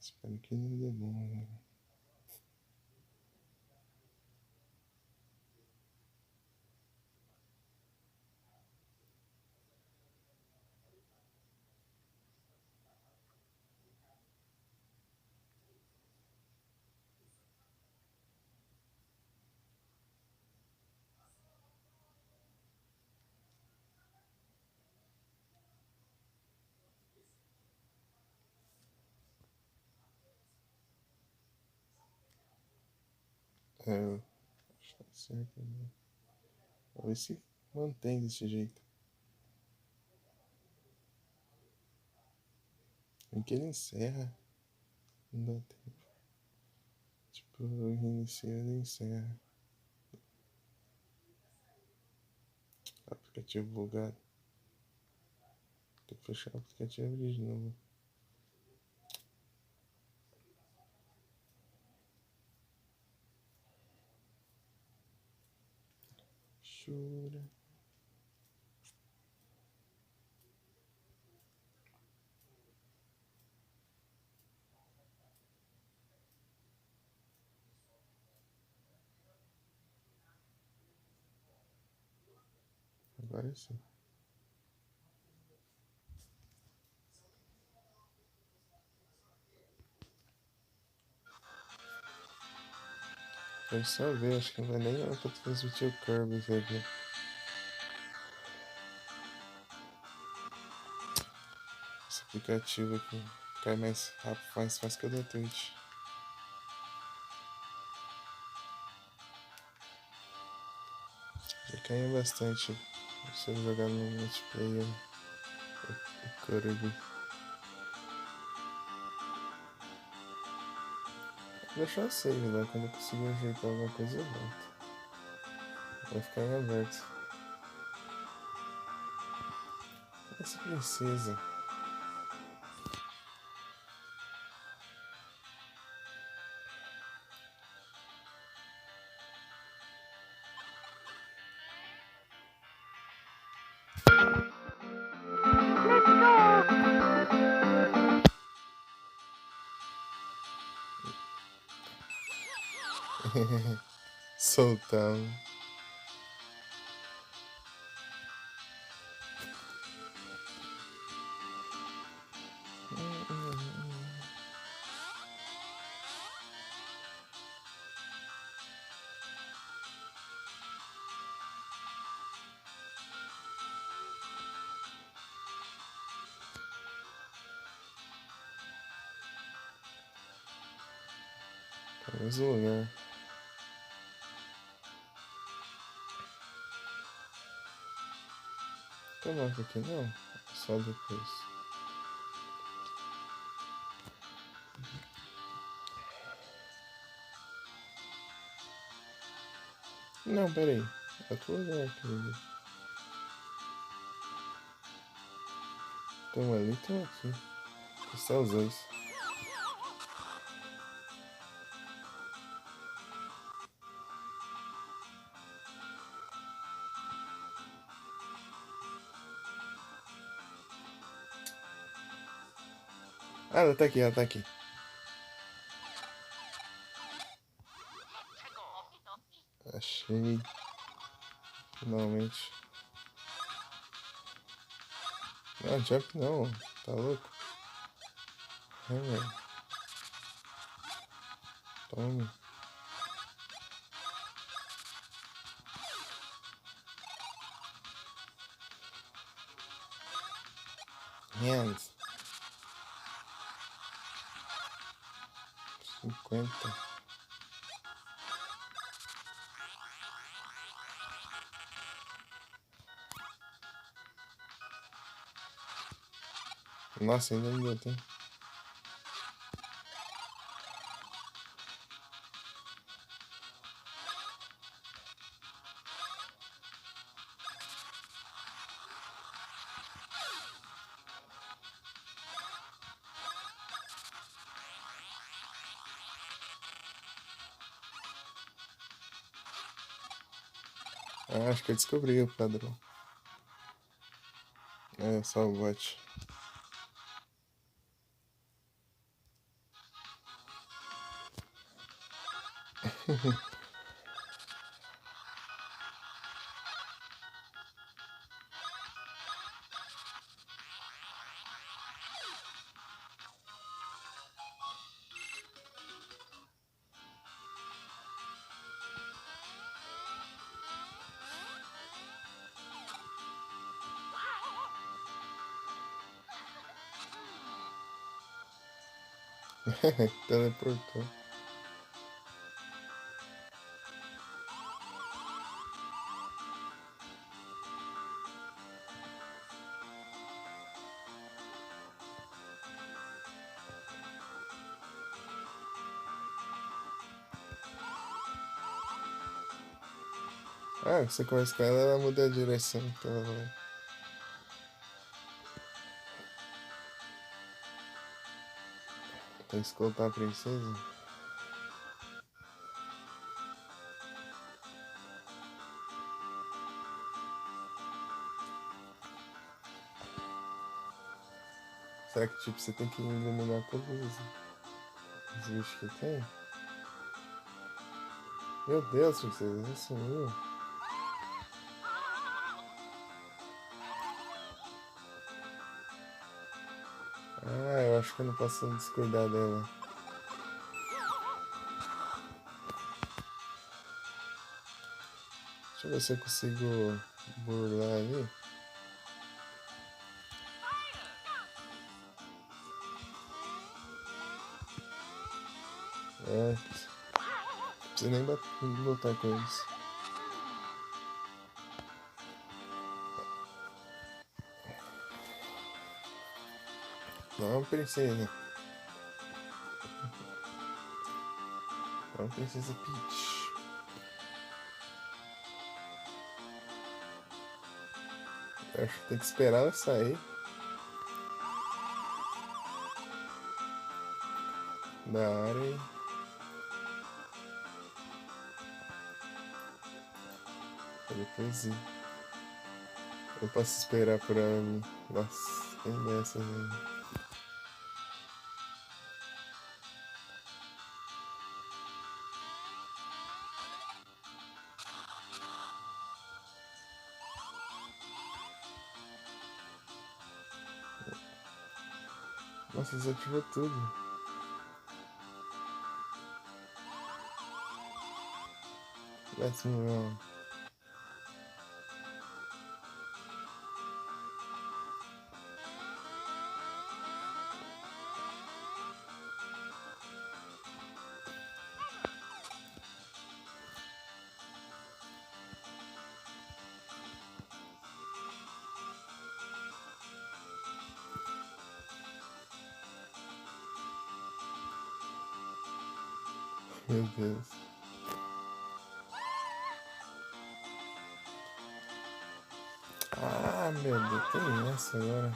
Espero que não dê bom, né? Eu acho que tá certo, né? Vamos ver se mantém desse jeito. Em que ele encerra, não dá tempo. Tipo, reinicia, ele encerra. Aplicativo bugado. Tem que fechar o aplicativo e abrir de novo. Chora. Agora sim. Quero só ver, acho que não vai nem dar pra transmitir o Kirby aqui. Esse aplicativo aqui cai mais rápido, mais fácil que o da Twitch. Já caiu bastante se eu jogar no multiplayer o Kirby. Vou deixar o save lá, quando eu conseguir ajeitar alguma coisa eu volto. Vai ficar em aberto. Essa princesa. Soltão. Tá no mesmo lugar. Tem mapa aqui não? Só depois. Não, pera aí. É outro lugar aqui. Tem um ali e tem um aqui. Só os dois. Ah, ela tá aqui, ela tá aqui. Achei. Finalmente. Não, jump não. Tá louco? É, velho. Tome. Hands. 50. Nossa, ainda não deu tempo. Ah, acho que eu descobri o padrão. É só o bot. Teleportou. Ah, você começa com ela muda a direção que ela vai. Pra escoltar a princesa. Será que tipo você tem que eliminar todos os bichos que tem? Meu Deus, princesa, você sumiu. Ah, eu acho que eu não posso descuidar dela. Deixa eu ver se eu consigo burlar ali. É, não precisa nem lutar com eles. Não, princesa. Não, princesa Peach. Eu acho que tem que esperar ela sair da área e depois ir. Eu posso esperar por ela vir. Nossa, tem dessas aí. Nossa, desativou tudo. Let's move on. Meu Deus. Ah, meu Deus, tem essa agora.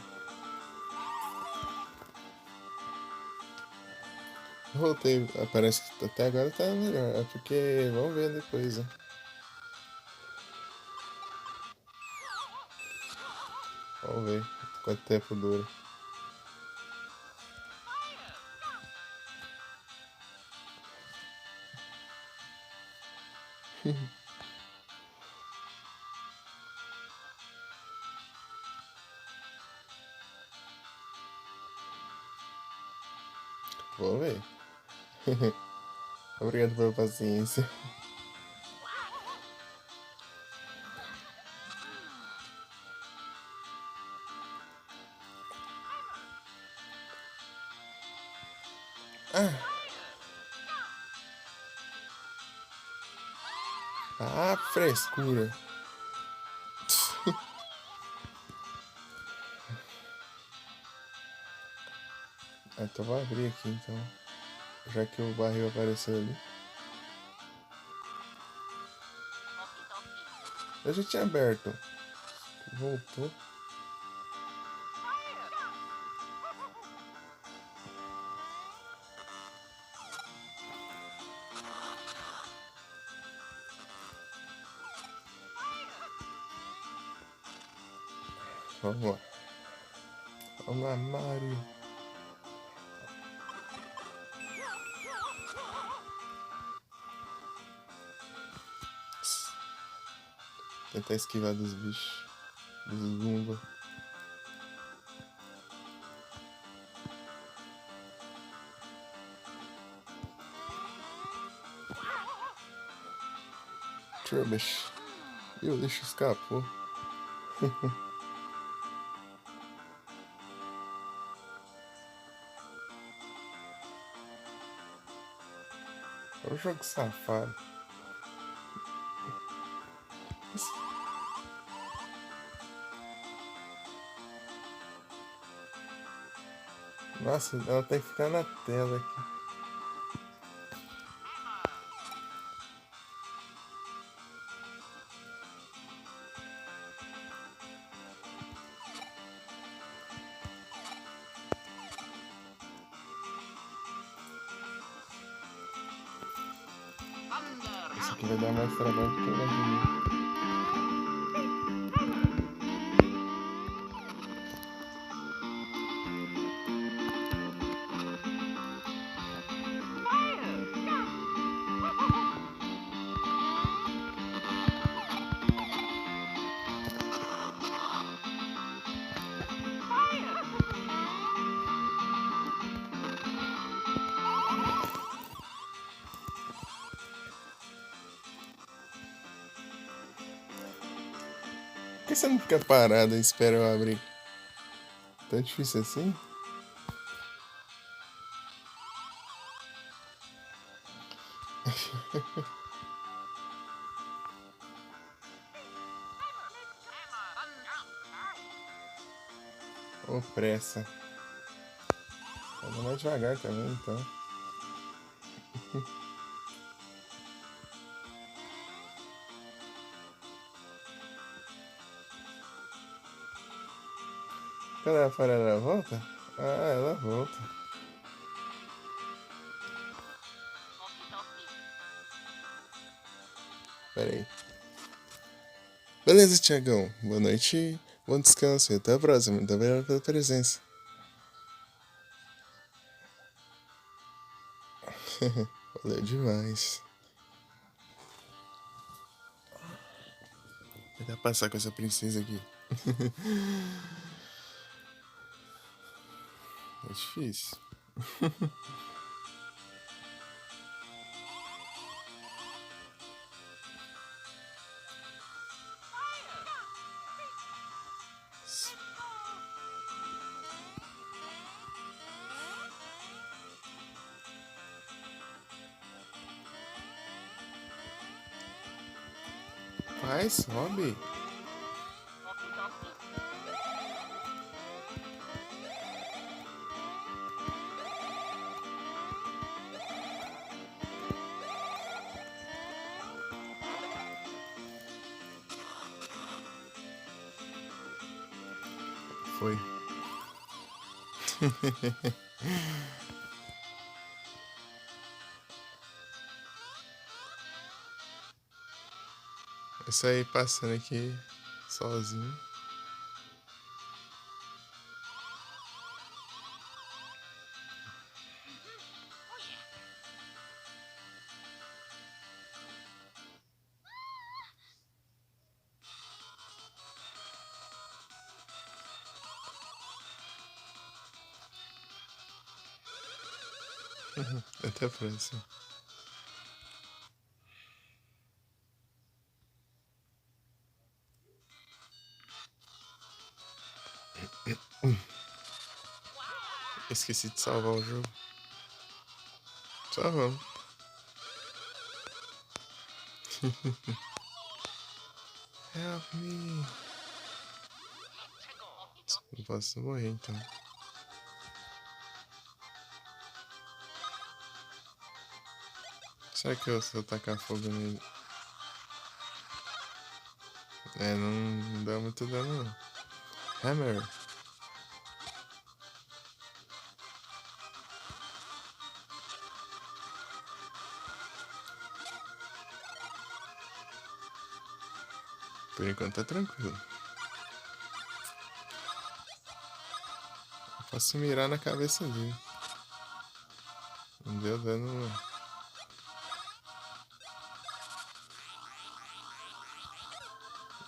Voltei, parece que até agora tá melhor. É porque vamos ver depois, né? Vamos ver quanto tempo dura. Vamos ver. Obrigado pela paciência. Ah, frescura. Ah, então vou abrir aqui então. Já que o barril apareceu ali. Eu já tinha aberto. Voltou. Vamos lá. Vamos lá, Mario. Tentar esquivar dos bichos. Dos Goomba. Trubbish. E o lixo escapou. É um jogo safado. Nossa, ela tem que ficar na tela aqui. Isso aqui vai dar mais trabalho do que eu imaginei. Por que você não fica parado e espera eu abrir? Tão difícil assim? Ô, pressa. Anda mais devagar também, então. Cadê a farela? Ela volta? Ah, ela volta. Pera aí. Beleza, Tiagão. Boa noite. Bom descanso e até a próxima. Muito obrigado pela presença. Valeu demais. Vou tentar passar com essa princesa aqui. É difícil. Vai, sobe. Foi. Isso aí passando aqui sozinho. Até a próxima. Esqueci de salvar o jogo. Salvamos. Help me. Não posso morrer então. Será que se eu tacar fogo nele? É, não dá muito dano não. Hammer. Por enquanto tá tranquilo. Eu posso mirar na cabeça dele. Não deu dano não.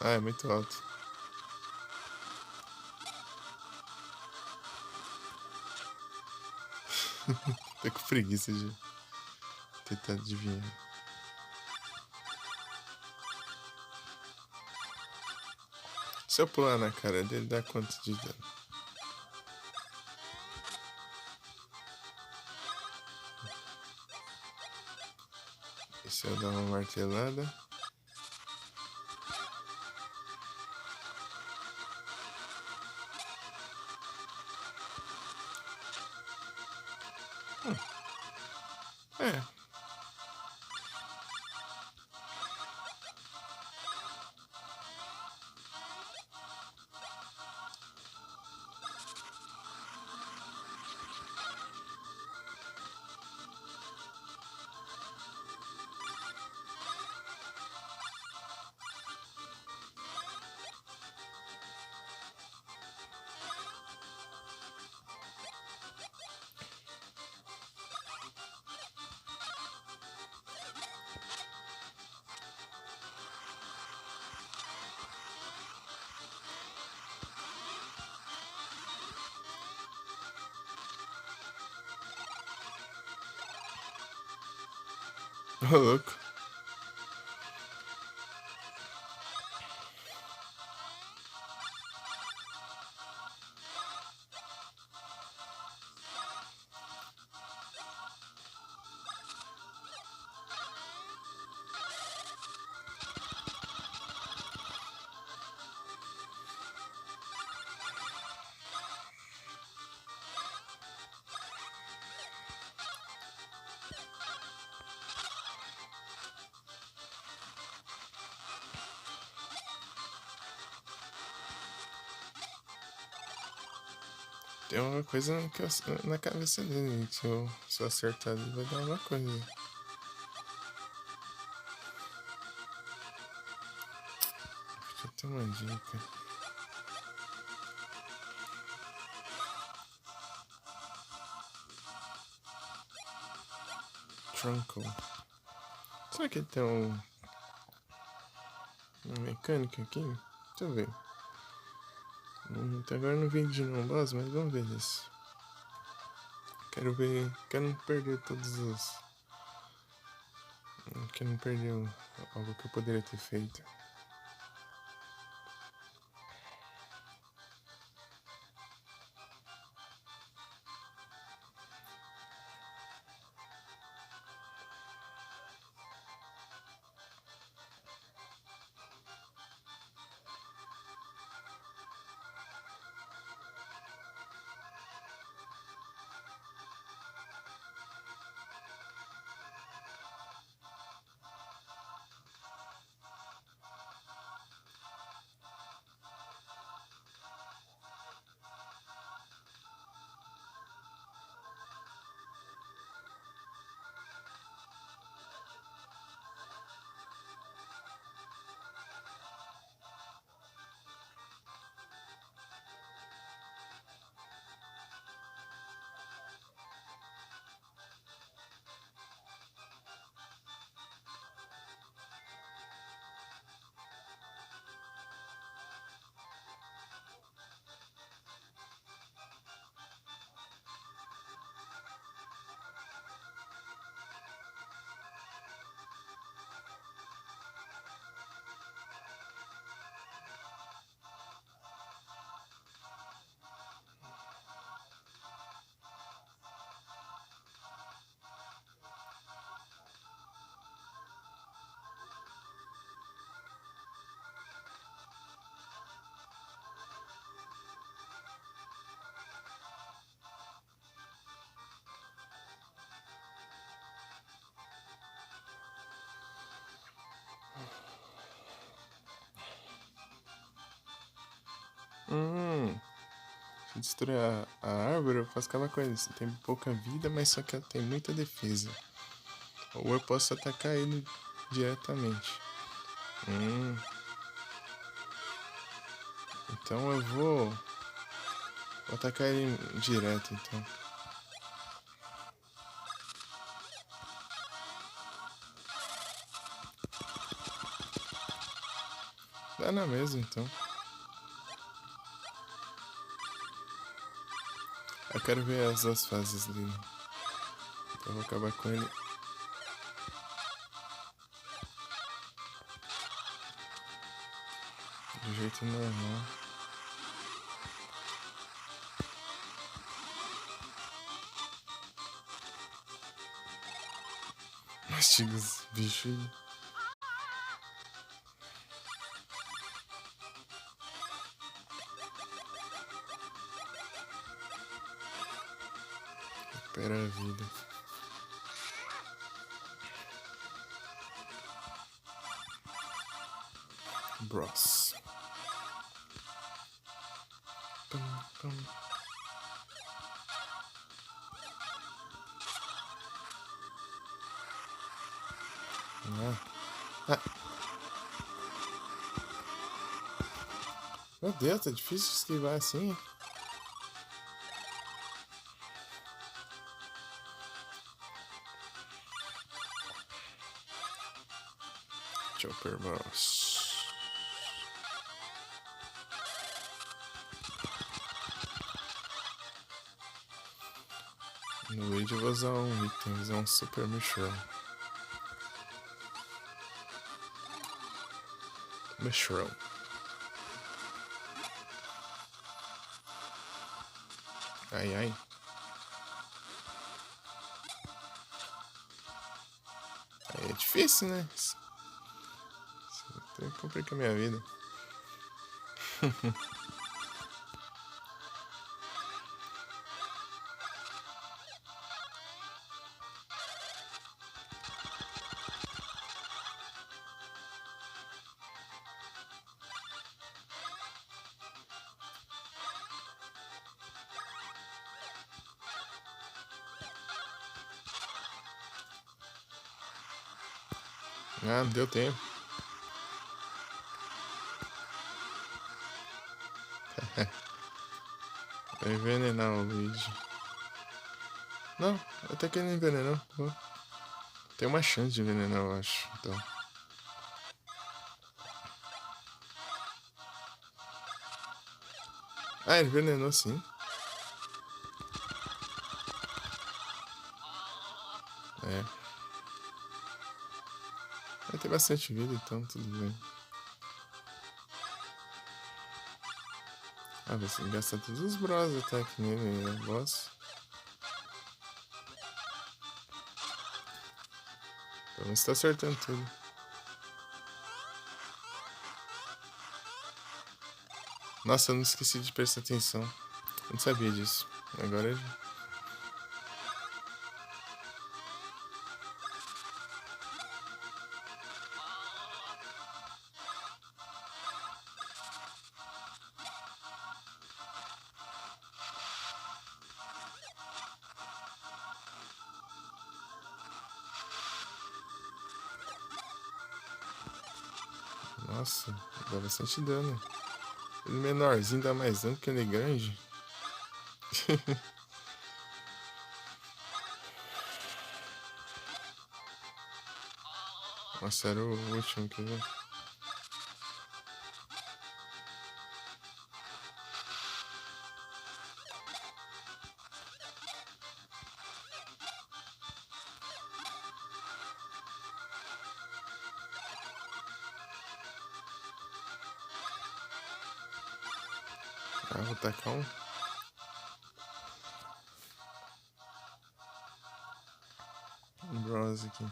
Ah, é muito alto. Tô com preguiça de tentar adivinhar. Se eu pular na cara dele, dá quanto de dano? E se eu dar uma martelada? É. Ô, louco. Tem uma coisa na cabeça dele. Se eu acertar ele, vai dar uma coisa. Deixa eu ter uma dica. Trunkle. Será que ele tem uma mecânica aqui? Deixa eu ver. Até agora não vi de nenhum boss, mas vamos ver isso. Quero ver. Quero não perder todos os. Quero não perder algo que eu poderia ter feito. Se destruir a árvore, eu faço aquela coisa. Você tem pouca vida, mas só que ela tem muita defesa. Ou eu posso atacar ele diretamente. Então eu vou atacar ele direto, então. Tá na mesma, então. Eu quero ver as duas fases dele. Então eu vou acabar com ele. Do jeito normal. Mastiga os bichos aí. Recupera a vida. Bros. Pum, pum. Ah. Meu Deus, tá difícil de esquivar assim. Chopper Bros. No vídeo eu vou usar um item, vou usar um Super Mushroom. Mushroom. Ai, ai. Aí é difícil, né? Até complica a minha vida. Ah, não deu tempo. Vai envenenar o Luigi. Não, até que ele não envenenou. Tem uma chance de envenenar, eu acho. Então. Ah, ele envenenou sim. É. Vai ter bastante vida, então tudo bem. Ah, você gasta todos os bros ataque nele, né? Boss. Pelo menos tá acertando tudo. Nossa, eu não esqueci de prestar atenção. Eu não sabia disso. Agora eu... Nossa, dá bastante dano. Ele menorzinho dá mais dano que ele grande. Nossa, era o último, quer ver? Ah, vou tacar um bronze aqui.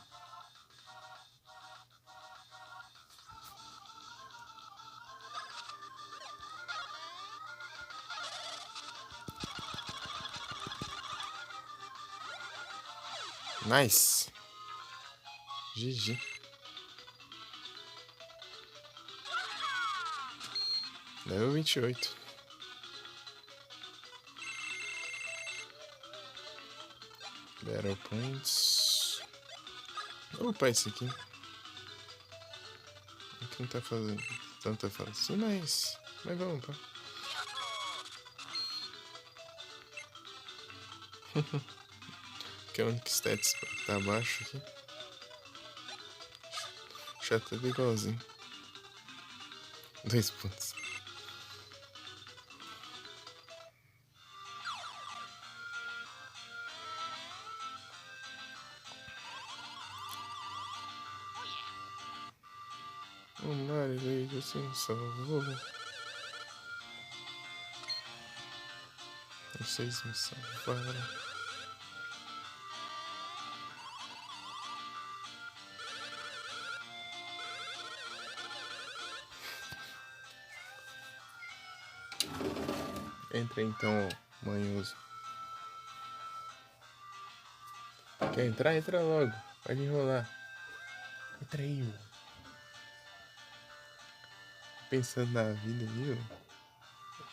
Nice. GG. Level 28. Battle Points. Opa, esse aqui. Aqui não tá fazendo tanta fase assim, mas vamos, pá. Que é o único status que tá abaixo aqui. Já tá igualzinho. 2 pontos. O Mario veio assim, salvou. Vocês me salvaram. Entra então, manhoso. Quer entrar? Entra logo. Pode enrolar. Entra aí, mano. Pensando na vida aí,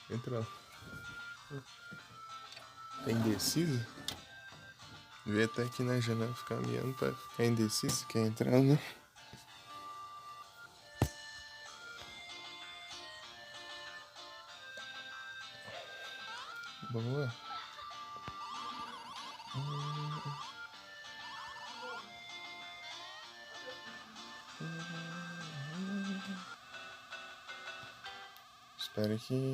ó. Entra lá. Tá indeciso? Vê até aqui na janela ficar olhando pra ficar indeciso. Quer entrar, né? Boa. Espera que...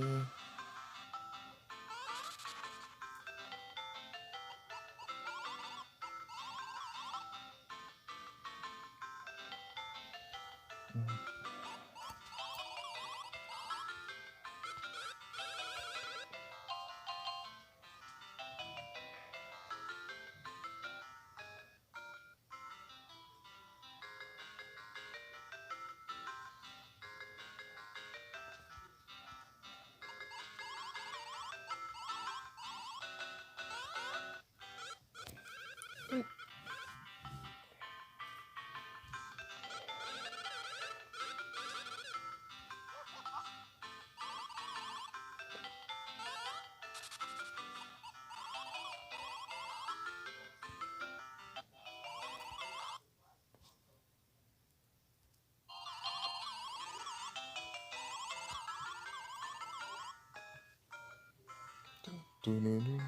Tururu.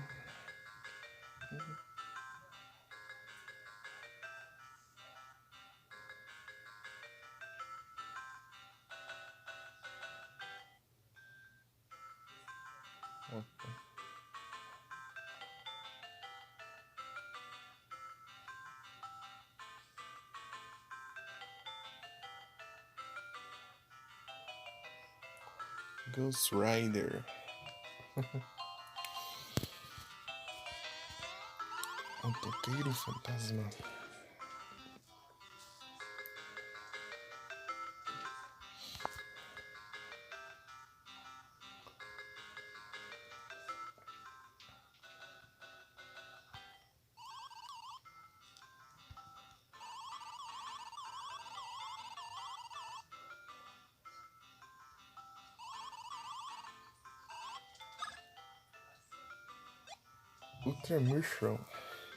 Opa. Ghost Rider. O toqueiro fantasma. Ultra Mushroom.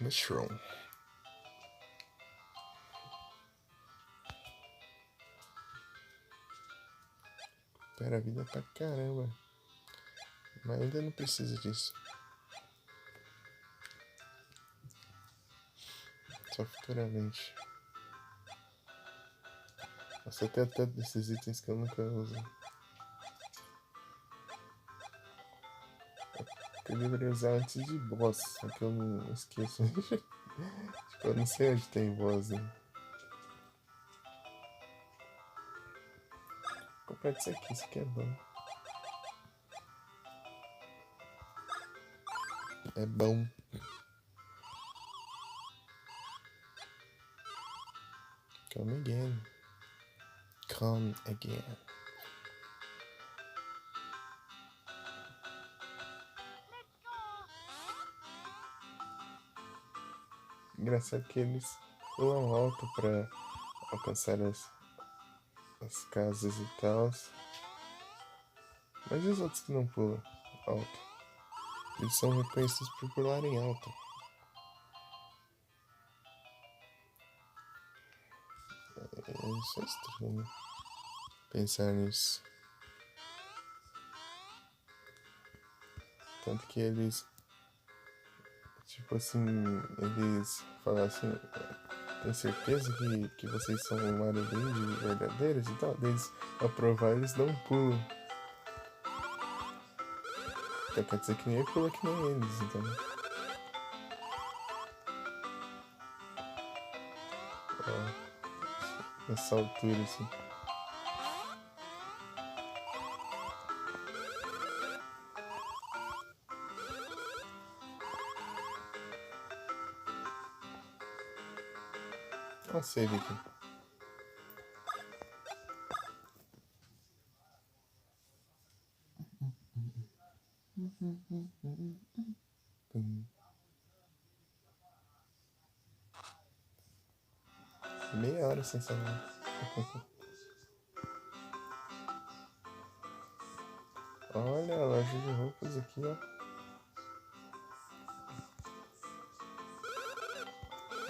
Mushroom. Pera a vida pra caramba. Mas ainda não precisa disso. Só futuramente. Nossa, tem até desses itens que eu nunca uso. Que eu deveria usar antes de boss. Só que eu não esqueço. Tipo, eu não sei onde tem boss, né? Vou comprar isso aqui é bom. É bom. Come again. Come again. Engraçado que eles pulam alto pra alcançar as casas e tal. Mas e os outros que não pulam alto? Eles são reconhecidos por pularem alto. Isso é estranho. Pensar nisso. Tanto que eles... Tipo assim... Eles falam assim... Tem certeza que vocês são Mario Luigi verdadeiros e tal? Eles aprovar, eles dão um pulo. Então quer dizer que ninguém pula que nem eles, então. Ó, nessa altura, assim. Olha o save aqui. Meia hora sem salvar. Olha a loja de roupas aqui, ó.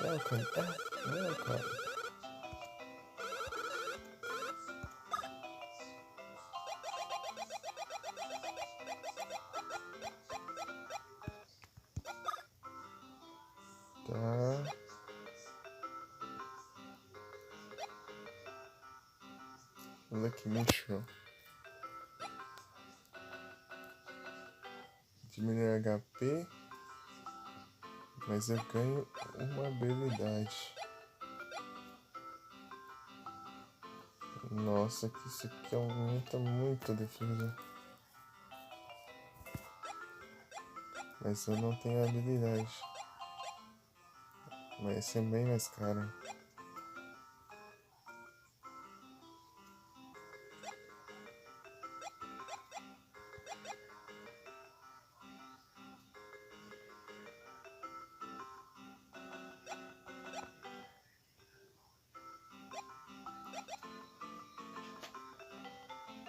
Welcome. Welcome. Tá. Lucky Mushroom. Diminuir HP. Mas eu ganho uma habilidade. Nossa, que isso aqui aumenta muito a defesa. Mas eu não tenho habilidade. Vai ser bem mais caro.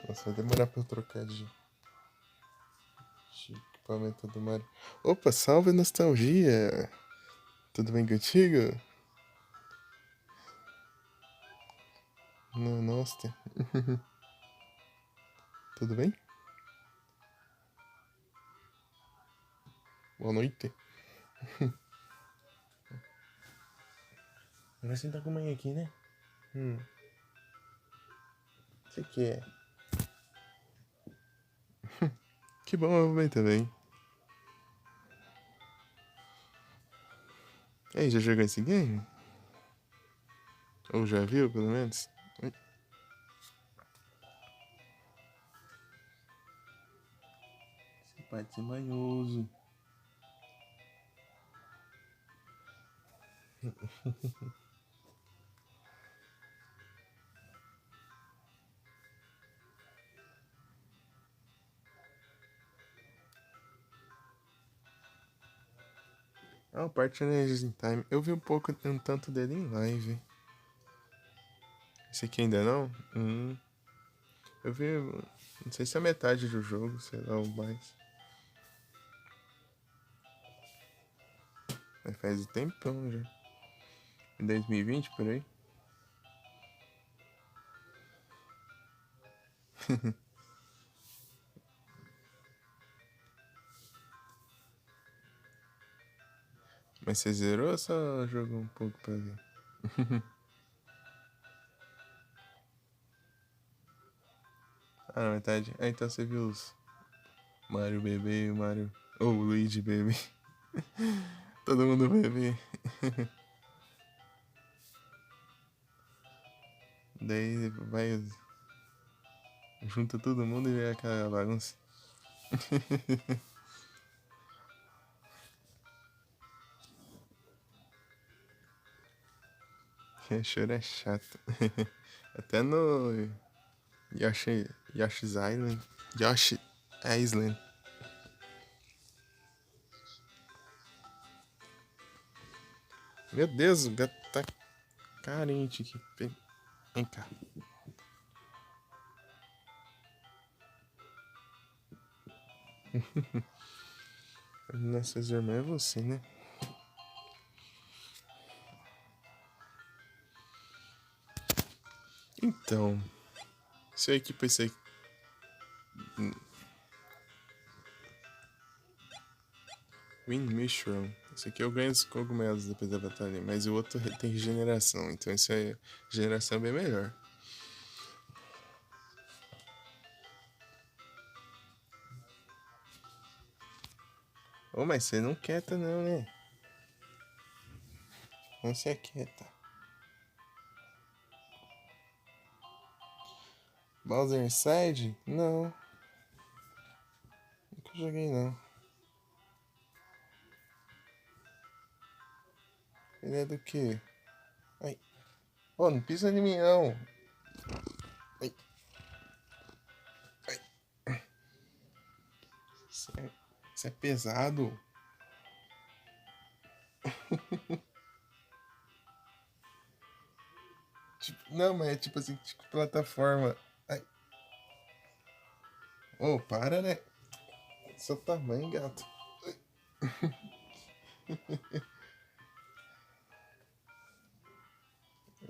Nossa, vai demorar pra eu trocar de equipamento do Mario. Opa, salve nostalgia! Tudo bem contigo? Não, nossa. Tudo bem? Boa noite. Vai sentar com a mãe aqui, né? Você quer? Que bom, eu vou bem também. Ei, já jogou esse game? Ou já viu, pelo menos? Você pode ser manhoso. Ah, o Partners in Time. Eu vi um tanto dele em live. Esse aqui ainda não? Eu vi, não sei se é a metade do jogo, sei lá, ou mais. Mas faz tempão já. Em 2020, por aí. Mas você zerou ou só jogou um pouco pra ver? Ah, na metade. Ah, então você viu os Mario bebê e o Mario... Ou o Luigi bebê. Todo mundo bebê. Daí vai... Junta todo mundo e vê aquela bagunça. Choro é chato. Até no Yoshi's Island. Yoshi Island. Meu Deus, o gato tá carente aqui. Vem cá. Nossas irmãs é você, né? Então, se eu equipo esse aqui. Wind Mushroom. Esse aqui eu ganho os cogumelos depois da batalha, mas o outro tem regeneração, então esse é regeneração bem melhor. Ô, mas você não quieta não, né? Não se aquieta. Bowser Inside? Não. Nunca joguei não. Ele é do quê? Ai. Ô, não pisa em mim não. Ai. Ai. Isso é pesado. Tipo, não, mas é tipo assim, tipo plataforma. Ai. Ô, para, né? Seu tamanho, gato.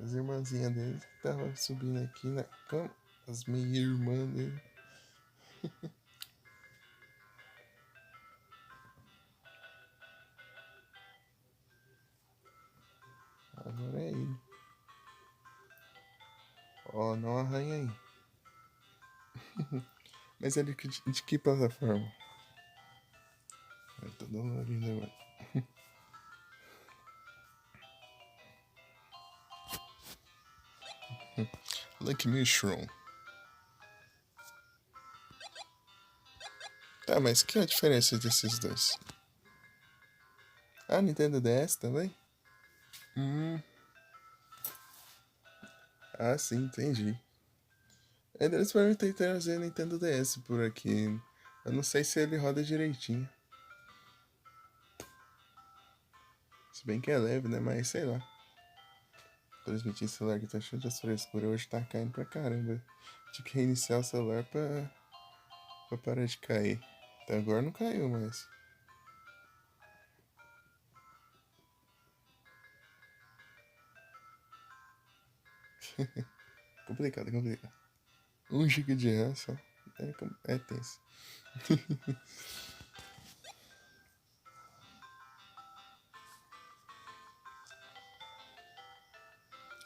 As irmãzinhas dele que estavam subindo aqui na cama. As meia-irmãs dele. Agora é ele. Ó, não arranha aí. Mas é de que plataforma? Ai, tô dolorido agora. Lucky Mushroom. Tá, mas que é a diferença desses dois? Ah, Nintendo DS também? Hum. Ah, sim, entendi. Eles podem trazer Nintendo DS por aqui. Eu não sei se ele roda direitinho. Se bem que é leve, né? Mas sei lá. Transmitir celular que tá cheio de frescura hoje tá caindo pra caramba. Tive que reiniciar o celular pra parar de cair. Até agora não caiu, mas. Complicado, complicado. 1 GB de RAM só. É tenso.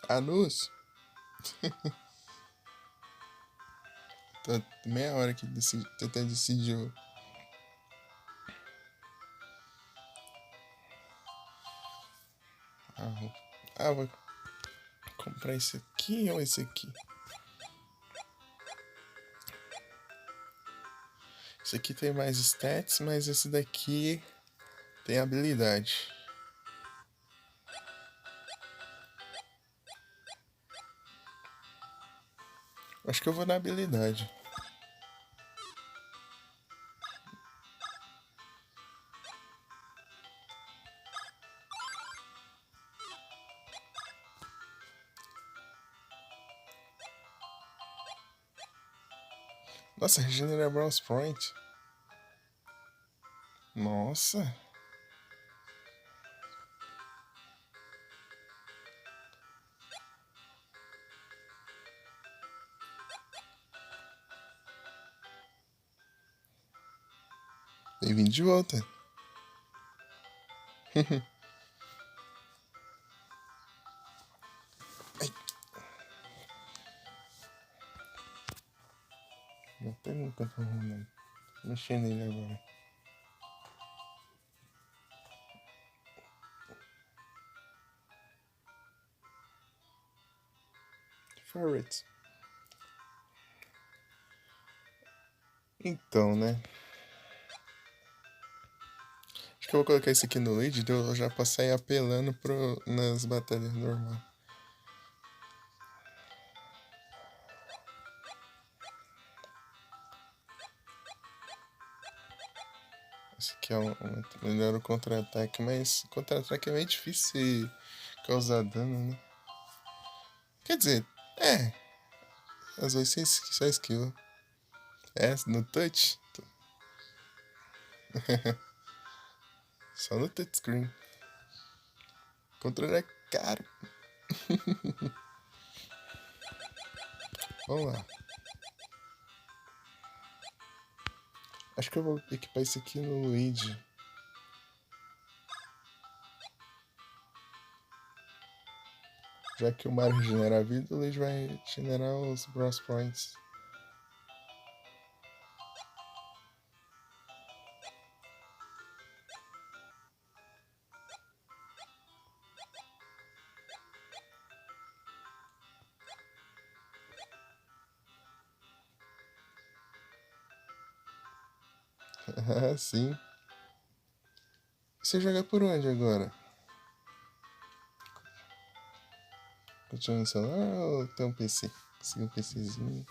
Anus? Tá meia hora que até decidiu. Vou comprar esse aqui ou esse aqui? Esse aqui tem mais stats, mas esse daqui tem habilidade. Acho que eu vou na habilidade. Nossa, regenera Bronze Point. Nossa. Bem-vindo de volta. Ai. Até nunca tô arrumando. Mexendo nele agora. Ferret. Então, né? Acho que eu vou colocar esse aqui no lead, eu já posso sair apelando nas batalhas normais. Esse aqui é melhor o contra-ataque, mas contra-ataque é meio difícil causar dano, né? Quer dizer, às vezes só esquiva. No touch? Só no touchscreen. O controle é caro. Vamos lá. Acho que eu vou equipar isso aqui no Luigi. Já que o Mario regenera a vida, o Luigi vai generar os Bros Points. Ah, sim. Você joga por onde agora? Continua no celular ou tem um PC? Consegui um PCzinho.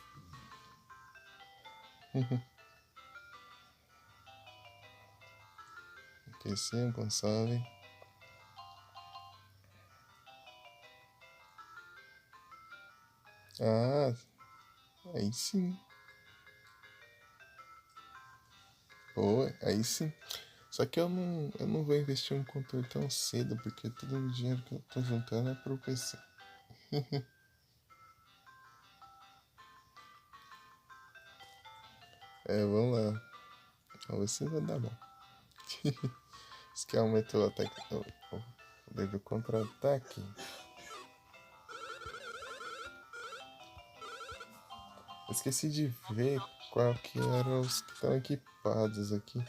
Um PC, um console. Ah, aí sim. Pô, aí sim. Só que eu não vou investir em um controle tão cedo, porque todo o dinheiro que eu tô juntando é pro PC. É, vamos lá. Vamos ver se vai dar bom. Você quer aumentar o ataque, o poder do contra-ataque? Esqueci de ver qual que eram os que estão equipados aqui.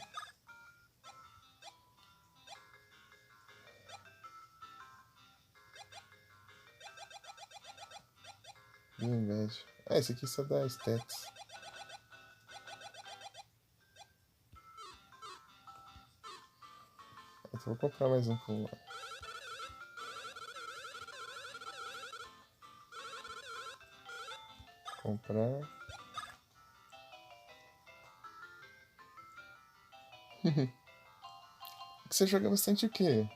Verdade. Ah, esse aqui só dá stats. Então vou comprar mais um com comprar. Você joga bastante o quê?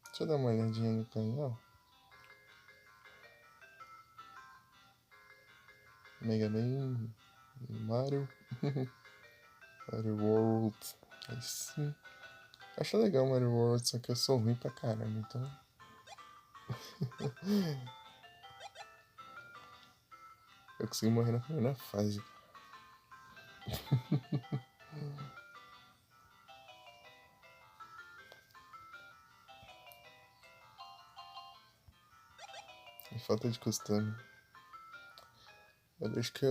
Deixa eu dar uma olhadinha no canal. Mega Man, Mario, Mario World. Aí sim. Acho legal Mario World, só que eu sou ruim pra caramba, então. Eu consegui morrer na primeira fase. É falta de costume. Eu acho que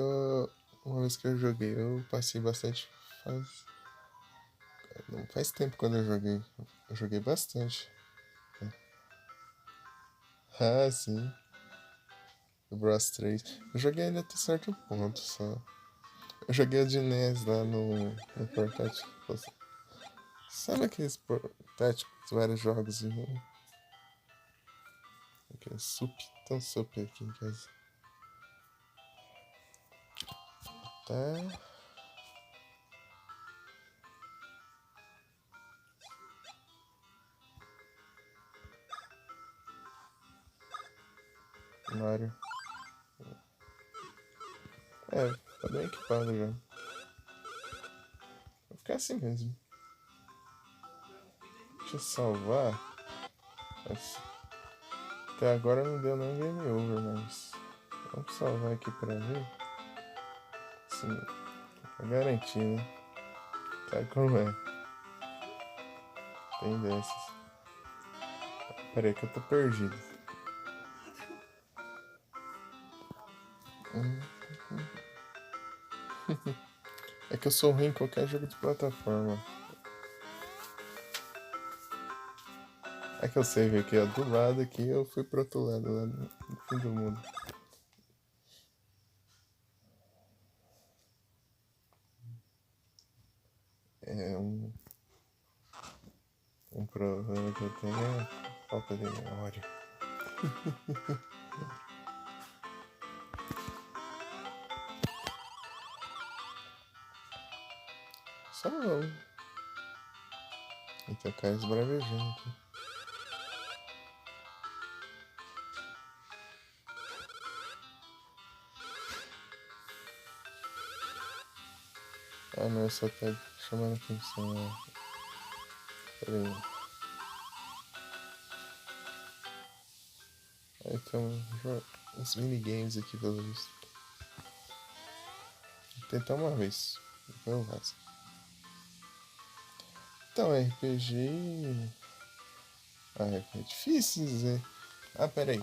uma vez que eu joguei, eu passei bastante fase. Não faz tempo quando eu joguei. Eu joguei bastante. Ah, sim. O Bros 3. Eu joguei ele até certo ponto só. Eu joguei o de NES lá no portátil. Sabe aqueles portátil com vários jogos em um? Aquele sup. Tem um sup aqui em casa. Tá. Mario. É, tá bem equipado já. Vai ficar assim mesmo. Deixa eu salvar. Até agora não deu nenhum game over, mas. Vamos salvar aqui pra ver. Sim, pra garantir, né? Sabe como é? Tem dessas. Pera aí que eu tô perdido. Hum, É que eu sou ruim em qualquer jogo de plataforma. É que eu sei ver aqui, ó, do lado aqui, eu fui pro outro lado, lá no fim do mundo. É um problema que eu tenho é falta de memória. Só não. Então cai esbravejando aqui. Ah não, só tá chamando atenção. Pera aí. Aí tem uns minigames aqui pelo visto. Vou tentar uma vez. Depois eu vazo. Então, RPG. é difícil dizer. Ah, peraí.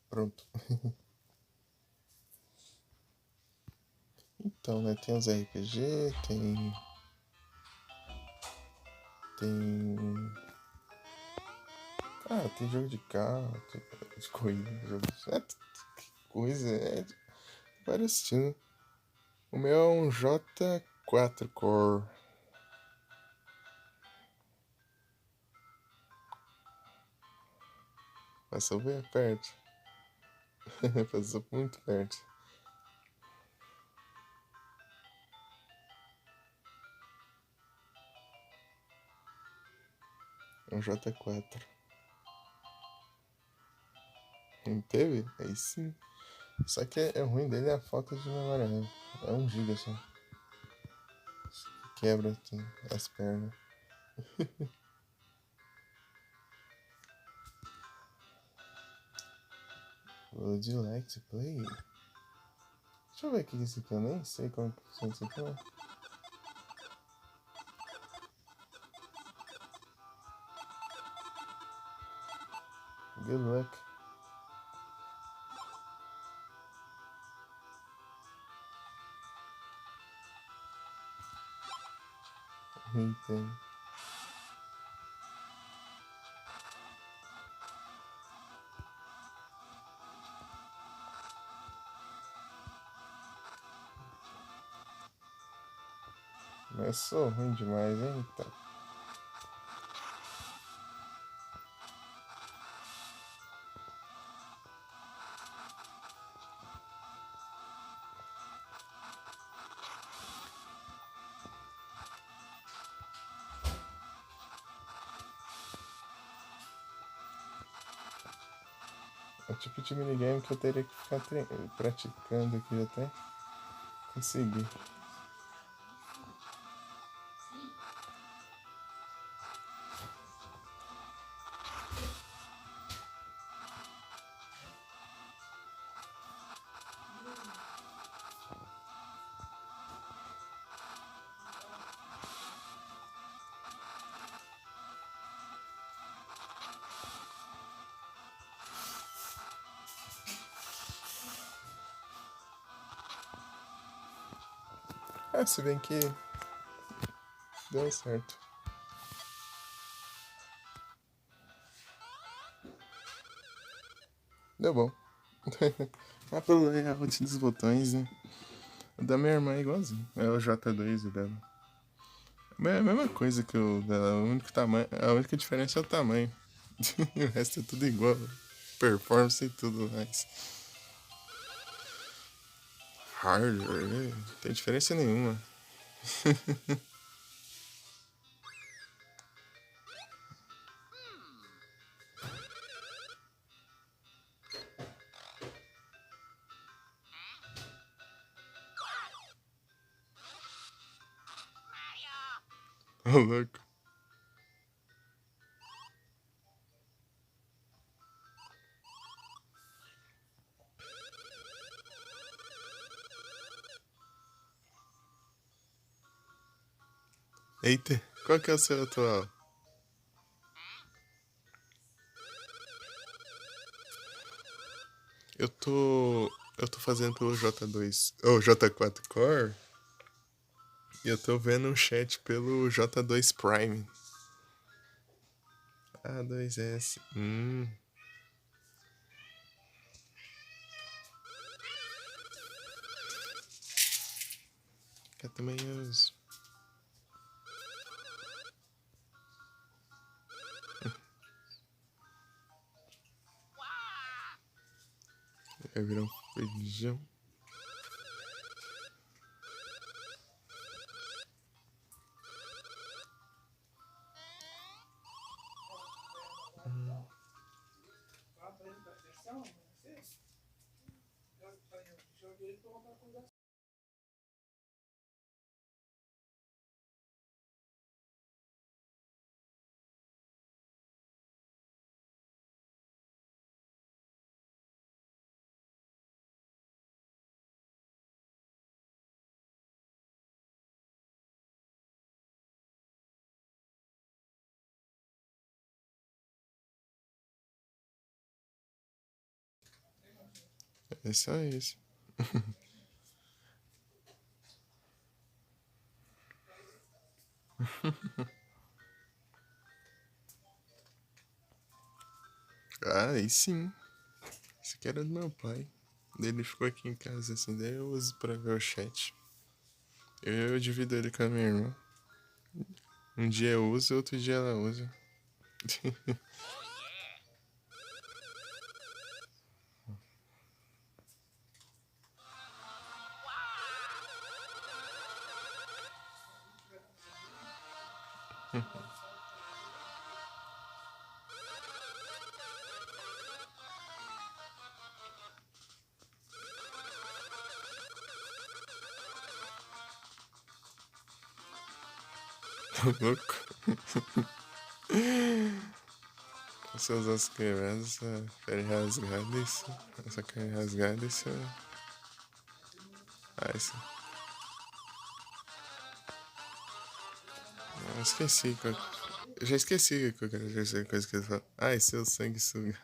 Pronto. Então, né? Tem os RPG, tem. Ah, tem jogo de carro, tem de corrida, jogo de. Que coisa, de vários estilos. O meu é um J4 Core. Passou bem perto. Passou muito perto. É um J4. Não teve? Aí sim. Só que é ruim dele a falta de memória RAM. É 1 GB só. Quebra assim, as pernas. Would you like to play? Deixa eu ver o que é isso aqui. Eu nem sei como que funciona isso aqui. Não. Good luck. Entendo. Mas sou ruim demais, hein? Tá. É o tipo de minigame que eu teria que ficar praticando aqui até conseguir. Ah, se bem que deu certo. Deu bom. Ah, pelo layout dos botões, né? O da minha irmã é igualzinho. É o J2 o dela. É a mesma coisa que o dela. O único tamanho, a única diferença é o tamanho. O resto é tudo igual. Performance e tudo mais. Hardware, né? Não tem diferença nenhuma. Ô, louco. Eita, qual que é o seu atual? Eu tô. Eu tô fazendo pelo J2. Ou J4 Core. E eu tô vendo um chat pelo J2 Prime. A2S. Eu também uso. Vai virar um feijão. É só isso. Ah, aí sim. Esse aqui era do meu pai. Daí ele ficou aqui em casa assim, daí eu uso pra ver o chat. Eu divido ele com a minha irmã. Um dia eu uso, outro dia ela usa. Tô louco. Seus ossos quebrados, essa pele rasgada, isso. Essa carne rasgada, isso. Ah, isso. Eu esqueci. Eu já esqueci qual era a terceira coisa que ele falou. Ai, seu sangue suga.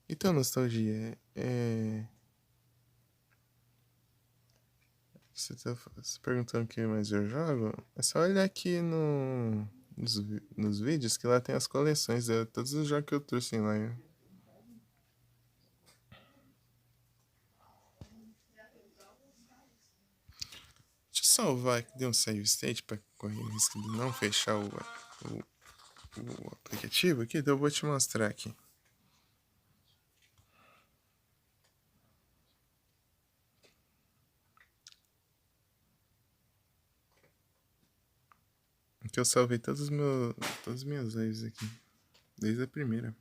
Então, nostalgia, você tá se perguntando o que mais eu jogo? É só olhar aqui nos vídeos que lá tem as coleções de todos os jogos que eu trouxe lá. Deixa eu salvar aqui, deu um save state pra correr o risco de não fechar o aplicativo aqui, então eu vou te mostrar aqui. Aqui eu salvei todas as minhas lives aqui, desde a primeira.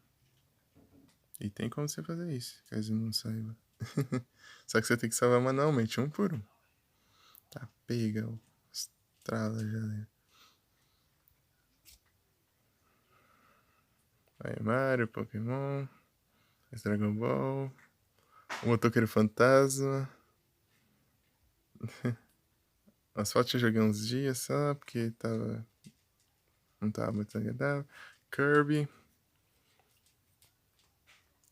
E tem como você fazer isso, caso não saiba. Só que você tem que salvar manualmente, um por um. Tá, pega, estrala já, né? Aí Mario, Pokémon, Dragon Ball, o Motoqueiro Fantasma. Asphalt eu joguei uns dias só, porque não tava muito agradável. Kirby.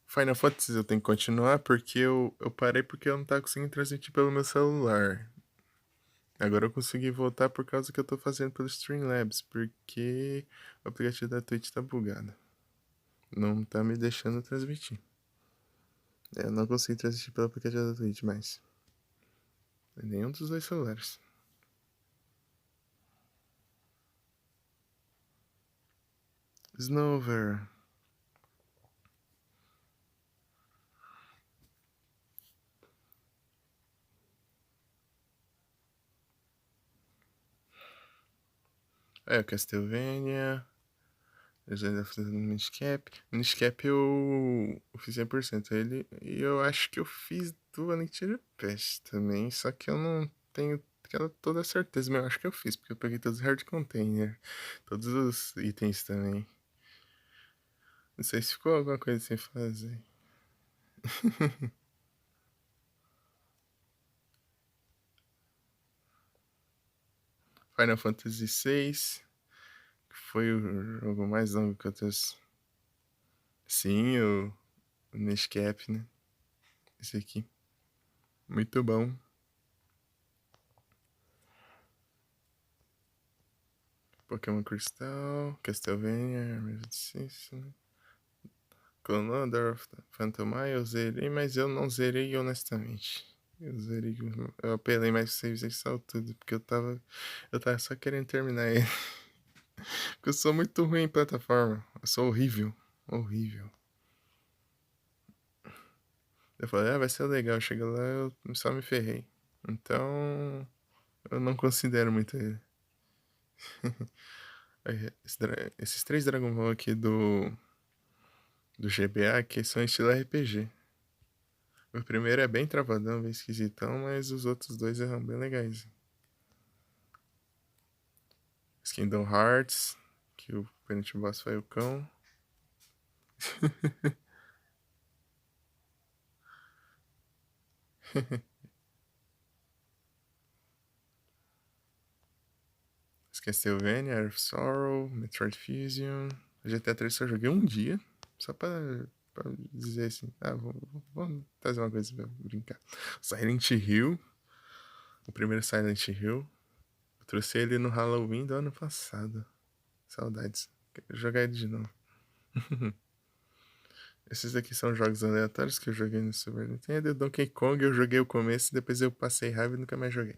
Final Fantasy eu tenho que continuar porque eu parei porque eu não tava conseguindo transmitir pelo meu celular. Agora eu consegui voltar por causa que eu tô fazendo pelo Streamlabs, porque o aplicativo da Twitch tá bugado. Não tá me deixando transmitir. Eu não consigo transmitir pelo aplicativo da Twitch mais. Nenhum dos dois celulares. Snover. É, Castlevania. Legend of the Miniscap. Miniscap eu fiz 100% ele. E eu acho que eu fiz do A Link to the Past também. Só que eu não tenho toda a certeza. Mas eu acho que eu fiz, porque eu peguei todos os hard container. Todos os itens também. Não sei se ficou alguma coisa sem fazer. Final Fantasy VI. Que foi o jogo mais longo que eu trouxe. Sim, o Miniscap, né? Esse aqui. Muito bom. Pokémon Crystal, Castlevania, Clone of the Phantom Isle eu zerei, mas eu não zerei honestamente. Eu apelei mais pra vocês só tudo, porque eu tava só querendo terminar ele. Porque eu sou muito ruim em plataforma. Eu sou horrível. Horrível. Eu falei, vai ser legal. Chega lá, eu só me ferrei. Então, eu não considero muito ele. Esses três Dragon Ball aqui do GBA que são estilo RPG. O primeiro é bem travadão, bem esquisitão, mas os outros dois eram bem legais. Kingdom Hearts, que o Penalty Boss foi o cão. Castlevania, Air of Sorrow, Metroid Fusion. GTA 3 só joguei um dia, só pra dizer assim, vamos trazer uma coisa pra brincar. Silent Hill, o primeiro Silent Hill. Eu trouxe ele no Halloween do ano passado. Saudades. Quero jogar ele de novo. Esses aqui são jogos aleatórios que eu joguei no Super Nintendo. Donkey Kong eu joguei o começo, depois eu passei raiva e nunca mais joguei.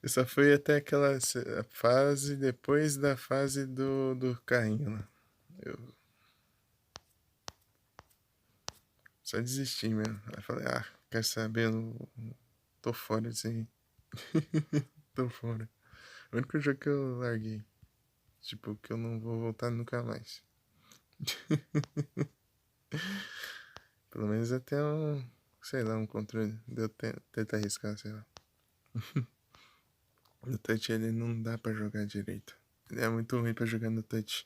Eu só fui até aquela fase depois da fase do carrinho lá. Eu só desisti mesmo. Aí falei, quer saber? Tô fora disso aí. Tô fora. O único jogo que eu larguei. Tipo, que eu não vou voltar nunca mais. Pelo menos até sei lá, um controle. Deu tentar arriscar, sei lá. No touch ele não dá pra jogar direito. Ele é muito ruim pra jogar no touch.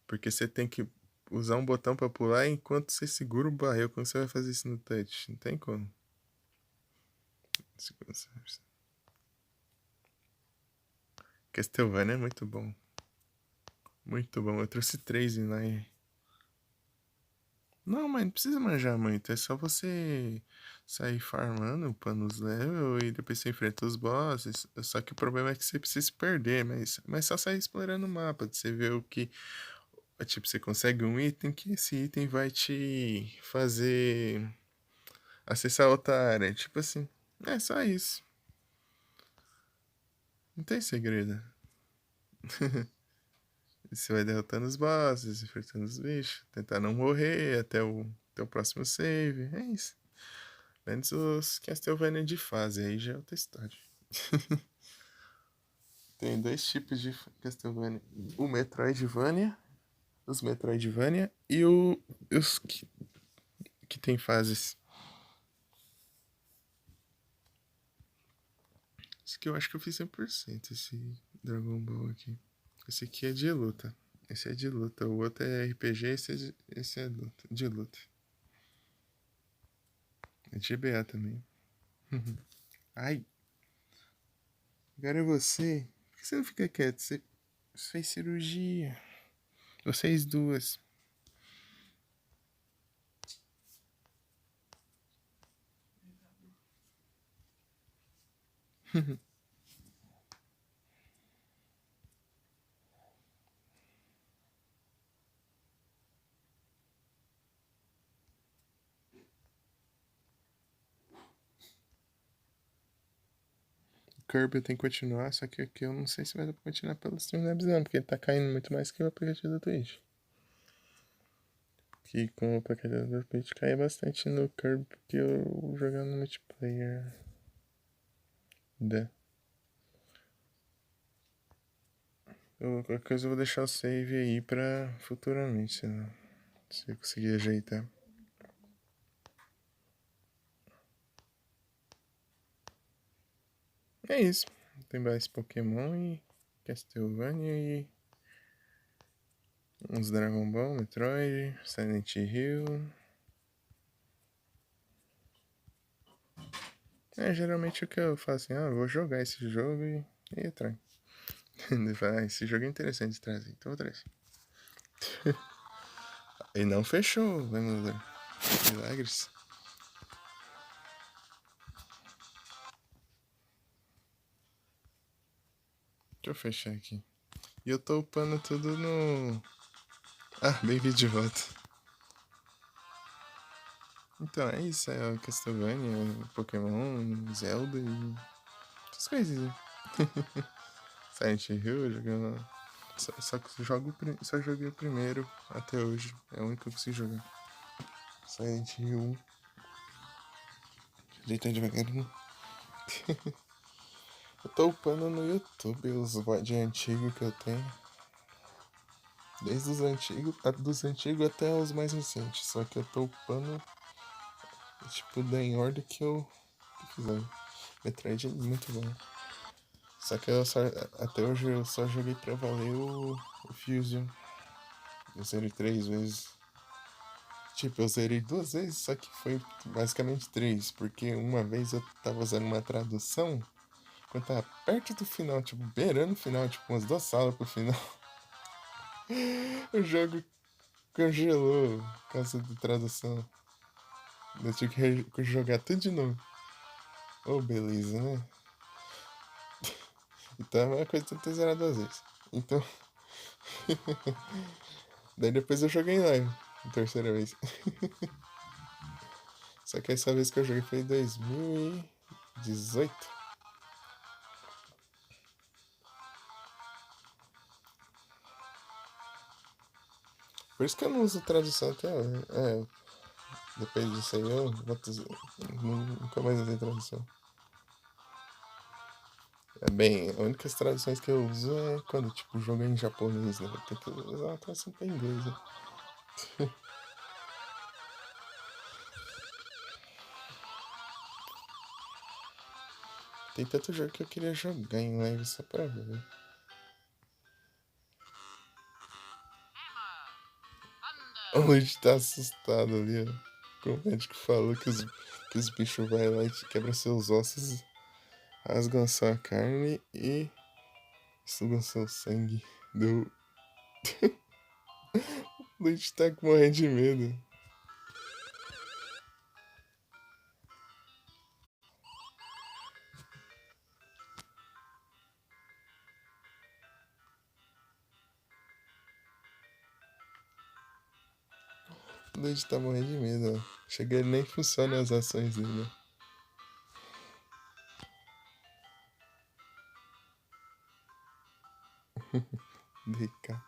Porque você tem que usar um botão pra pular enquanto você segura o barril. Como você vai fazer isso no touch? Não tem como. Castlevania é muito bom. Muito bom. Eu trouxe 3 em live. Não, mas não precisa manjar muito. É só você sair farmando, upando os levels e depois você enfrenta os bosses. Só que o problema é que você precisa se perder, mas só sair explorando o mapa. Você vê o que. Tipo, você consegue um item que esse item vai te fazer acessar outra área. Tipo assim, é só isso. Não tem segredo. Você vai derrotando os bosses, enfrentando os bichos, tentar não morrer até o próximo save. É isso. Menos os Castlevania de fase, aí já é outra história. Tem dois tipos de Castlevania: o Metroidvania, os Metroidvania e os que tem fases. Esse aqui eu acho que eu fiz 100%, esse Dragon Ball aqui. Esse aqui é de luta. Esse é de luta. O outro é RPG, esse é de luta. É de GBA também. Ai, agora é você. Por que você não fica quieto? Você fez cirurgia. Vocês duas. Kirby eu tenho que continuar, só que aqui eu não sei se vai dar pra continuar pelo Streamlabs não, porque ele tá caindo muito mais que o aplicativo da Twitch. Que com o aplicativo da Twitch cai bastante no Kirby que eu jogando no multiplayer. Qualquer coisa eu vou deixar o save aí pra futuramente, se eu conseguir ajeitar. É isso. Tem mais Pokémon e Castlevania e uns Dragon Ball, Metroid, Silent Hill. Geralmente o que eu faço assim, eu vou jogar esse jogo e eu trago. Esse jogo é interessante de trazer, então eu vou trazer. E não fechou, vamos ver. Milagres. Deixa eu fechar aqui. E eu tô upando tudo no. Bem-vindo de volta. Então é isso, é Castlevania, Pokémon, Zelda e essas coisas. Né? Silent Hill, jogando. Só que eu só joguei o primeiro até hoje. É o único que eu consigo jogar. Silent Hill 1. Deitar devagarinho. Eu tô upando no YouTube os VOD antigos que eu tenho. Desde os antigos, dos antigos até os mais recentes. Só que eu tô upando, tipo, da em ordem que eu fizer. Metroid é muito bom. Só que até hoje eu só joguei pra valer o Fusion. Eu zerei 3 vezes. Tipo, eu zerei 2 vezes, só que foi basicamente 3. Porque uma vez eu tava usando uma tradução, quando tava perto do final, tipo, beirando o final, tipo, umas 2 salas pro final. O jogo congelou por causa da tradução. Eu tive que jogar tudo de novo. Oh, beleza, né? Então é a mesma coisa de ter zerado 2 vezes. Então. Daí depois eu joguei live, a terceira vez. Só que essa vez que eu joguei foi em 2018. Por isso que eu não uso tradução até hoje. É, depois disso aí eu nunca mais usei tradução. É bem, as únicas traduções que eu uso é quando, tipo, o jogo é em japonês, né? Tem que usar uma tradução pra inglês, né? Tem tanto jogo que eu queria jogar em live só pra ver. O Luigi tá assustado ali, ó. Com o médico falou que os bichos vai lá e te quebram seus ossos, rasgam a sua carne e sugam seu sangue. Deu. O Luigi tá morrendo de medo. O Luigi tá morrendo de medo, ó. Chega ele nem funciona as ações dele, ó. DK.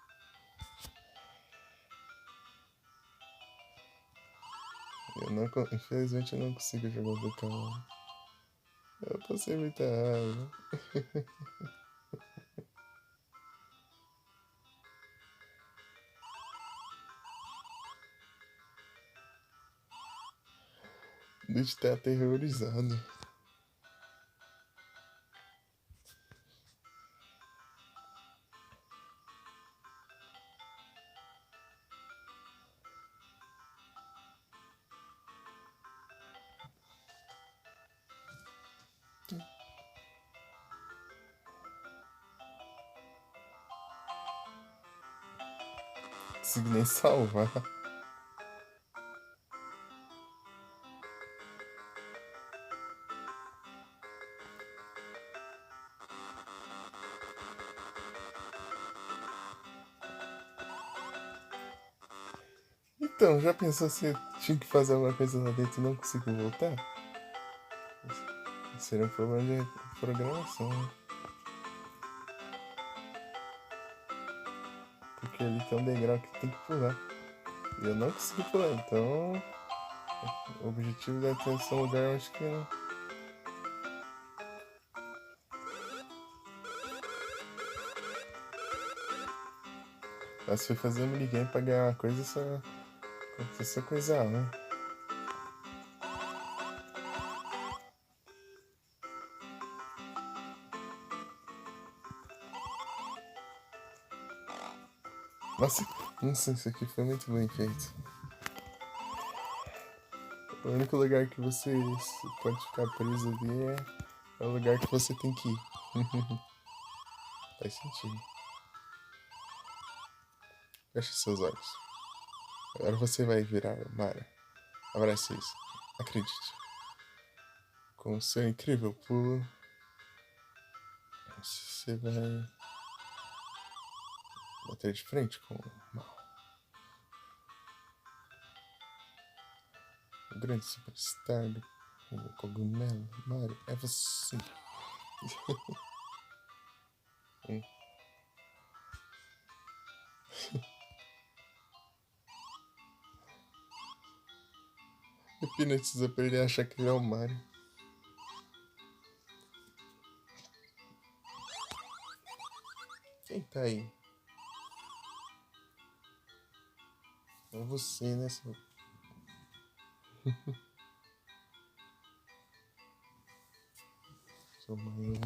Infelizmente eu não consigo jogar o DK, mano. Eu tô sem muita raiva. O Luigi tá aterrorizado. Não consigo nem salvar. Então, já pensou se tinha que fazer alguma coisa lá dentro e não consigo voltar? Seria um problema de programação, né? Porque ali tem um degrau que tem que pular. E eu não consegui pular, então o objetivo deve ter ser um lugar onde que não. Mas se for fazer um minigame pra ganhar uma coisa, só aconteceu coisa ruim. Nossa, isso aqui foi muito bem feito. O único lugar que você pode ficar preso ali é o lugar que você tem que ir. Faz sentido. Feche seus olhos. Agora você vai virar Mara. Abrace isso. Acredite. Com o seu incrível pulo, você vai bater de frente com o mal. O grande superstar do cogumelo. Mario, é você. O hipnotiza pra ele achar que ele é o Mario. Quem tá aí? É você, né, seu... seu maior.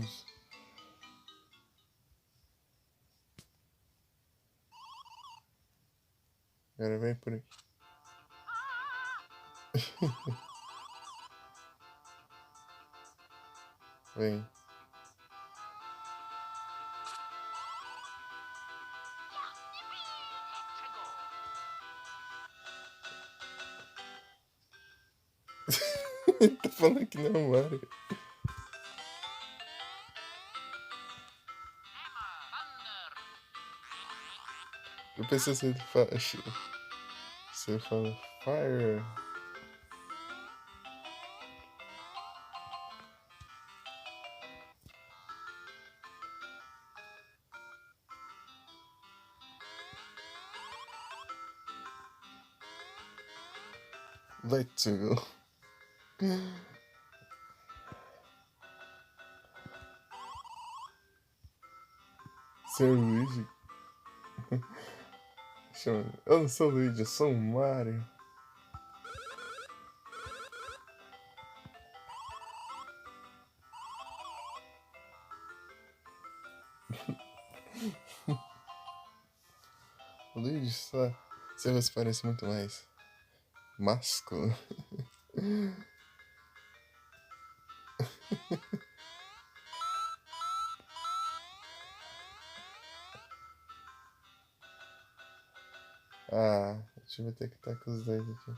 Agora vem por aqui. Vem. Tá falando que não é o Mario. Eu pensei se ele fala. Se ele fala Fire. Let's go. Seu Luigi. Eu não sou o Luigi, eu sou o Mario. O Luigi só. Seu rosto parece muito mais másculo. Ah, a gente vai ter que estar com os dois aqui.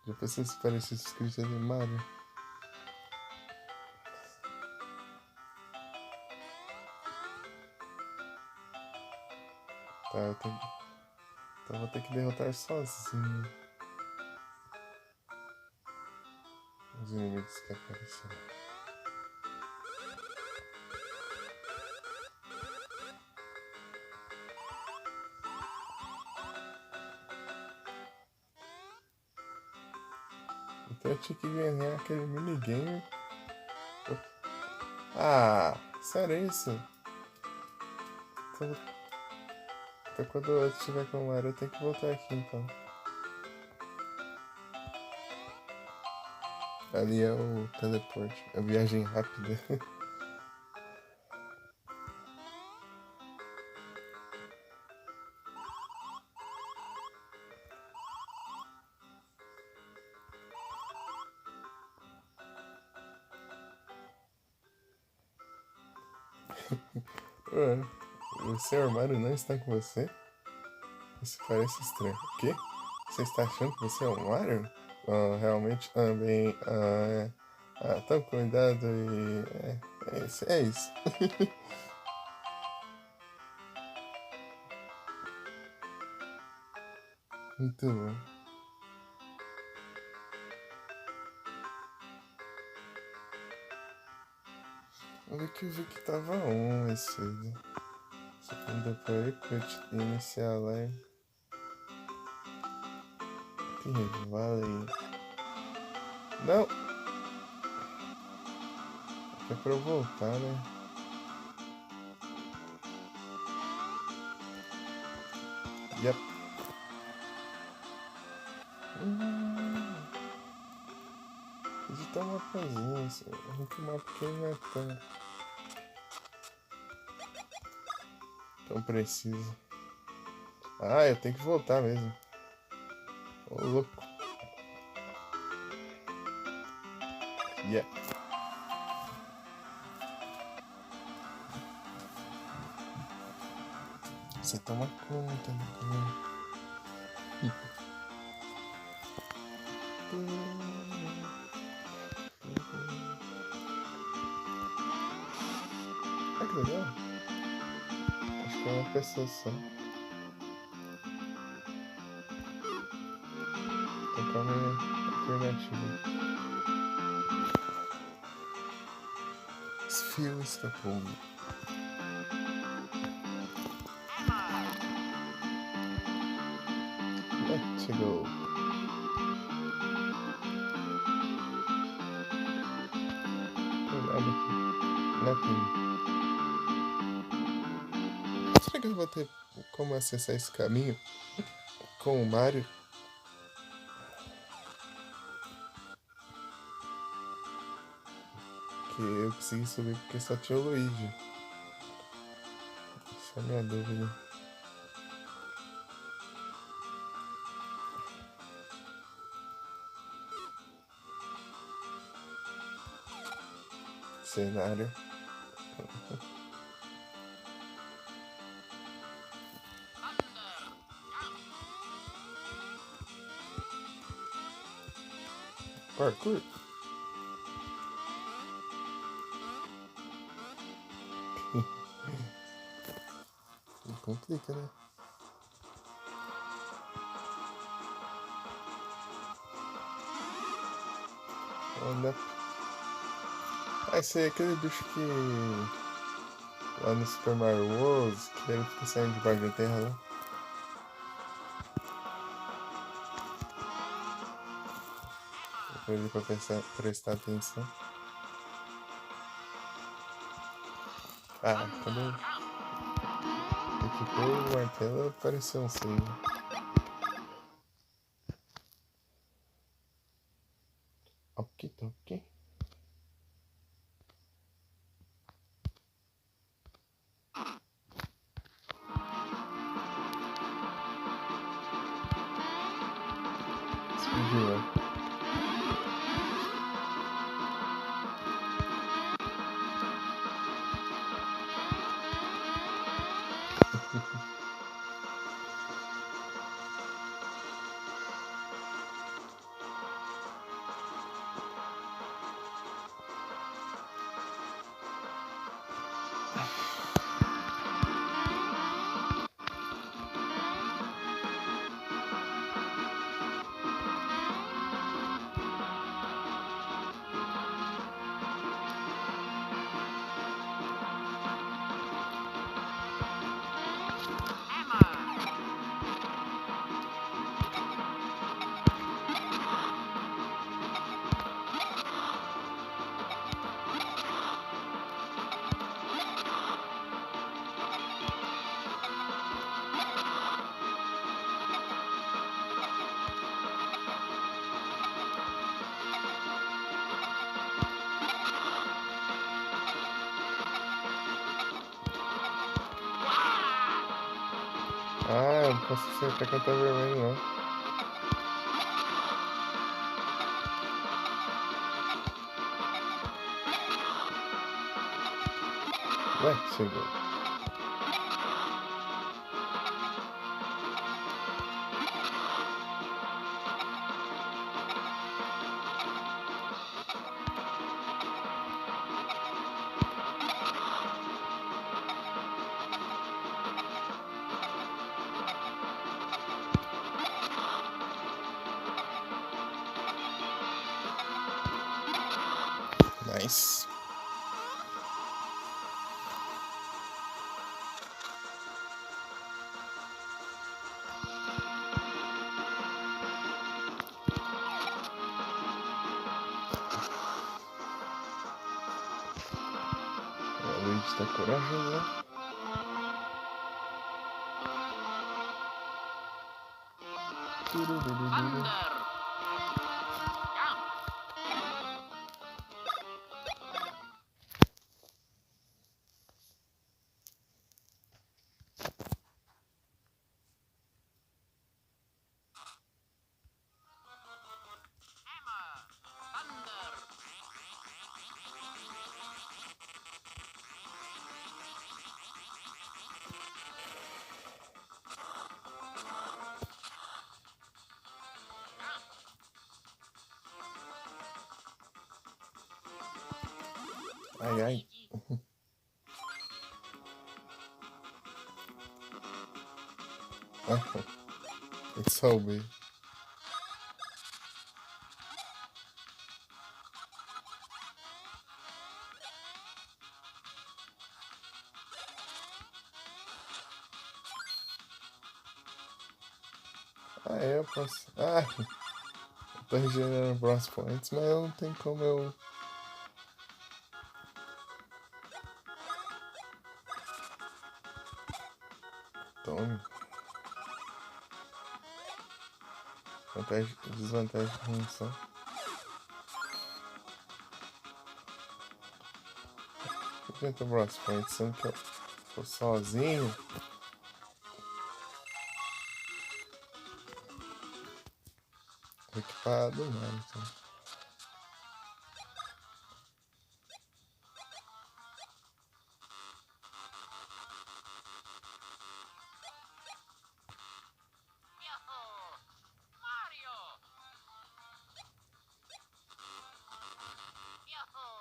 Já pensou se parece escrito de Mario? Tá, então vou ter que derrotar sozinho os inimigos que apareceram. Então eu tinha que ganhar aquele minigame. Ah, sério isso? Então quando eu estiver com o Mario eu tenho que voltar aqui então. Ali é o teleporte, a viagem rápida. Ué, o Sr. Mario não está com você? Isso parece estranho. O quê? Você está achando que você é o Mario? Ah, realmente, bem, tome cuidado e... É isso, é isso. Muito bom. Olha que eu vi que tava mais cedo. Só que não deu pra iniciar a live. Que vale. Não! É pra eu voltar, né? Yep. Editar uma coisinha. Arranca o mapa porque ele não é tão preciso. Ah, eu tenho que voltar mesmo. Ô, louco. Yeah. Você toma conta, né? legal. Acho que é uma pessoa só. Tocar uma alternativa. Phil Stapone. Let's go. Nada aqui. Nothing. Será que eu vou ter como acessar esse caminho com o Mario? Que eu consegui subir porque só tinha o Luigi. Essa é a minha dúvida. Cenário. Parkour. Complica, né? Anda. Ah, esse aí é aquele bicho que lá no Super Mario World, que ele fica saindo debaixo da terra lá. Pra ele pra prestar atenção. Ah, quando eu equipei o martelo apareceu um save. Ok, ok. Speedrun. Ah, eu não posso acertar quando tá vermelho, não. Ué, chegou. Nice. O Luigi tá corajoso, né? Tururururu. Ai, ai. Ah, eu salvei. Ah, é, eu posso. Ah, eu tô regenerando Bronze Points, mas eu não tem como eu. Tome. Vantagem, desvantagem de remoção. 50 Bronze Points, sendo que eu tô sozinho. Equipado, mano. Então.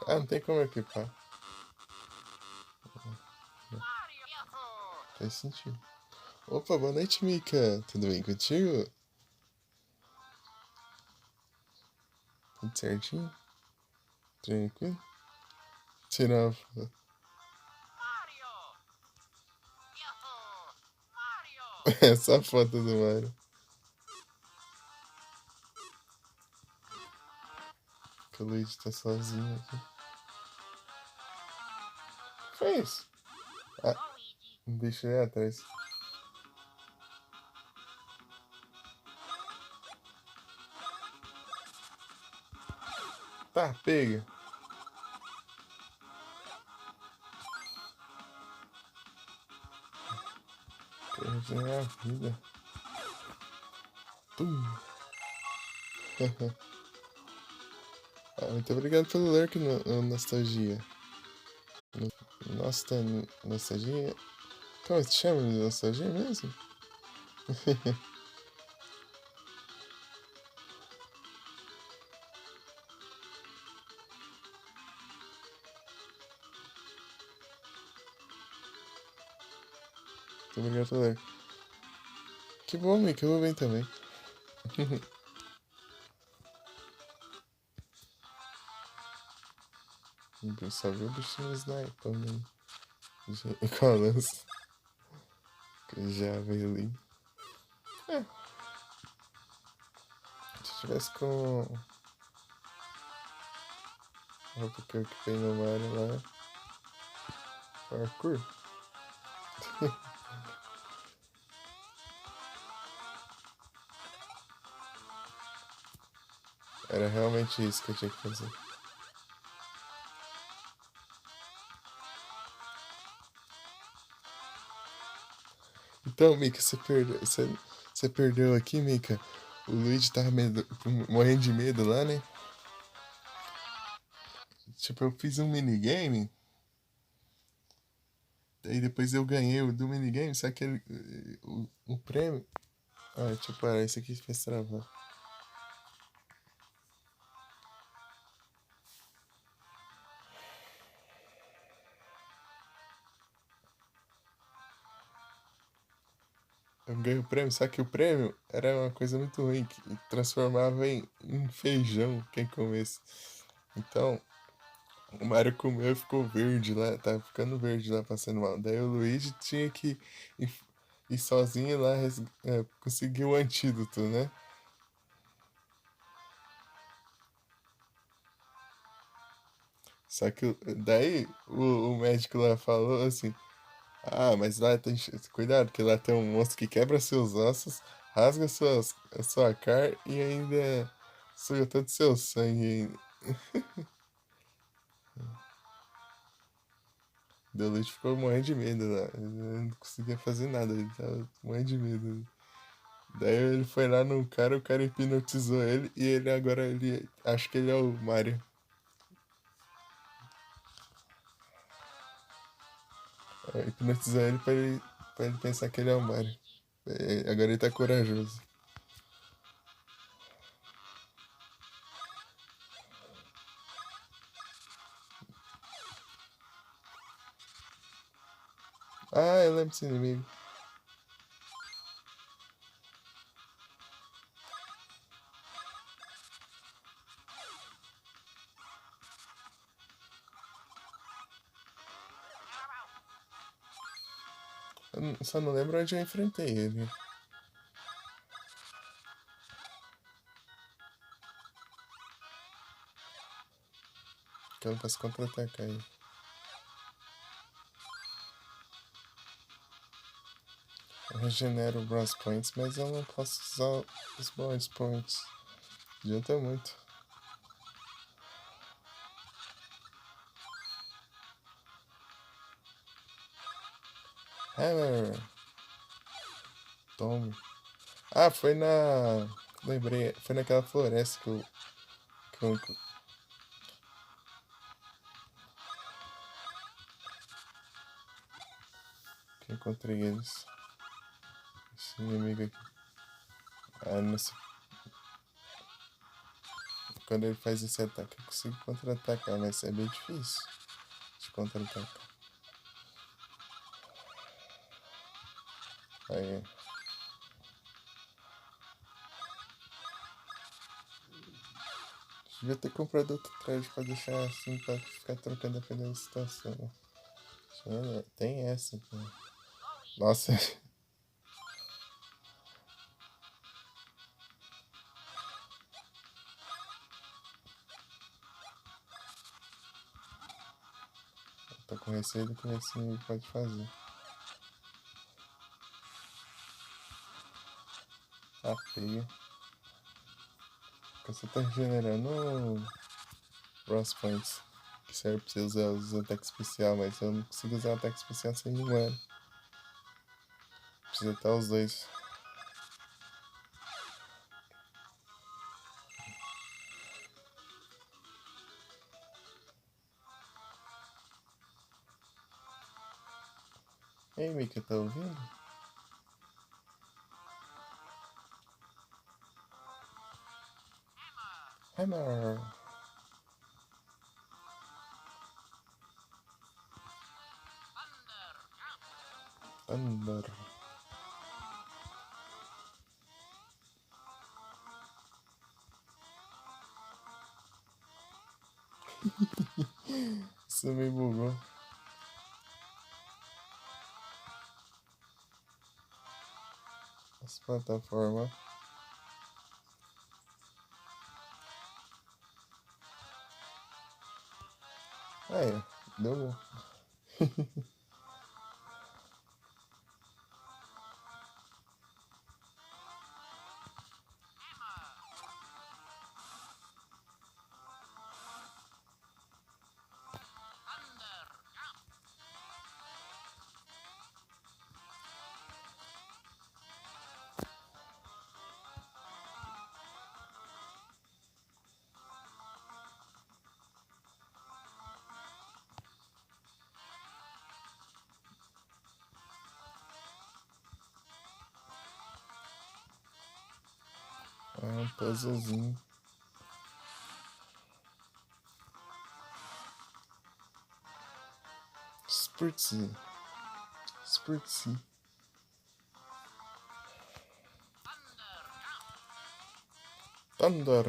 Ah, não tem como equipar. Faz sentido. Opa, boa noite, Mika. Tudo bem contigo? Tudo certinho? Tranquilo? Tirar essa foto do Mario. Que o Luigi tá sozinho aqui. Foi isso? Ah, um bicho ali atrás. Tá, pega. Perdi a vida. Pum. Ah, muito obrigado pelo lurk, Nostalgia. Nossa, Nostalgia? Como se chama de Nostalgia mesmo? Muito obrigado pelo lurk. Que bom, Mika, eu vou bem também. Eu só vi o bichinho snipando com a lança. Que já veio ali. É, se eu tivesse com a roupa que eu equipei no Mario lá, parkour. Era realmente isso que eu tinha que fazer. Então, Mika, você perdeu aqui, Mika. O Luigi tava morrendo de medo lá, né? Tipo, eu fiz um minigame, daí depois eu ganhei o do minigame, só que o prêmio. Ah, deixa eu parar, isso aqui fez travar. Eu ganhei o prêmio, só que o prêmio era uma coisa muito ruim, que transformava em feijão quem comesse. Então, o Mario comeu e ficou verde lá, tava ficando verde lá, passando mal. Daí o Luigi tinha que ir, ir sozinho lá conseguir o antídoto, né? Só que daí o médico lá falou assim: Ah, mas lá tem. Cuidado, que lá tem um monstro que quebra seus ossos, rasga a sua carne e ainda suga todo o seu sangue ainda. Daí o Luigi ficou morrendo de medo lá. Ele não conseguia fazer nada, ele tava morrendo de medo. Daí ele foi lá no cara, o cara hipnotizou ele e ele agora ele acha que ele é o Mario. Hipnotizou ele pra ele pensar que ele é o Mario. Agora ele tá corajoso. Ah, eu lembro desse inimigo. Só não lembro onde eu enfrentei ele. Que eu não posso contra-atacar ele. Eu regenero Bronze Points, mas eu não posso usar os Bronze Points. Adianta muito. Hammer! Tome. Ah, foi na... Lembrei, foi naquela floresta que eu encontrei eles. Esse inimigo aqui. Ah, não sei. Quando ele faz esse ataque, eu consigo contra-atacar, mas é bem difícil de contra-atacar. Aí. Devia ter comprado outro traje pra deixar assim, pra ficar trocando dependendo da situação. Tem essa, pô. Nossa. Tô com receio do que esse inimigo pode fazer. Tá feio. Porque você tá regenerando Bronze Points. Que serve pra você usar os ataques especiais, mas eu não consigo usar ataque especial sem nenhum. Precisa estar os dois. Ei, Mika, tá ouvindo? Hammer! Thunder! Isso me bugou. As plataformas. Aí, deu bom. É um puzzlezinho. Spritzy. Spritzy. Thunder.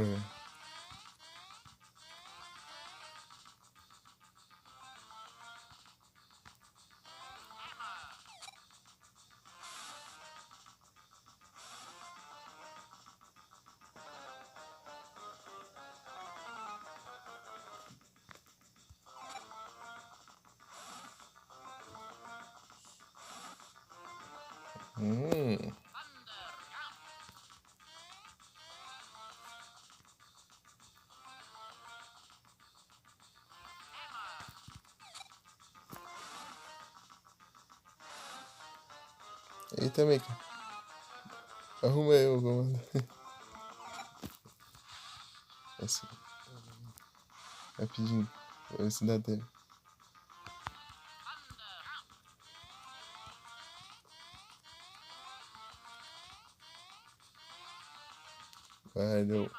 Hum. Eita, Mika. Arruma aí o comando. Assim. Rapidinho. Vou ver se dá tempo. Valeu.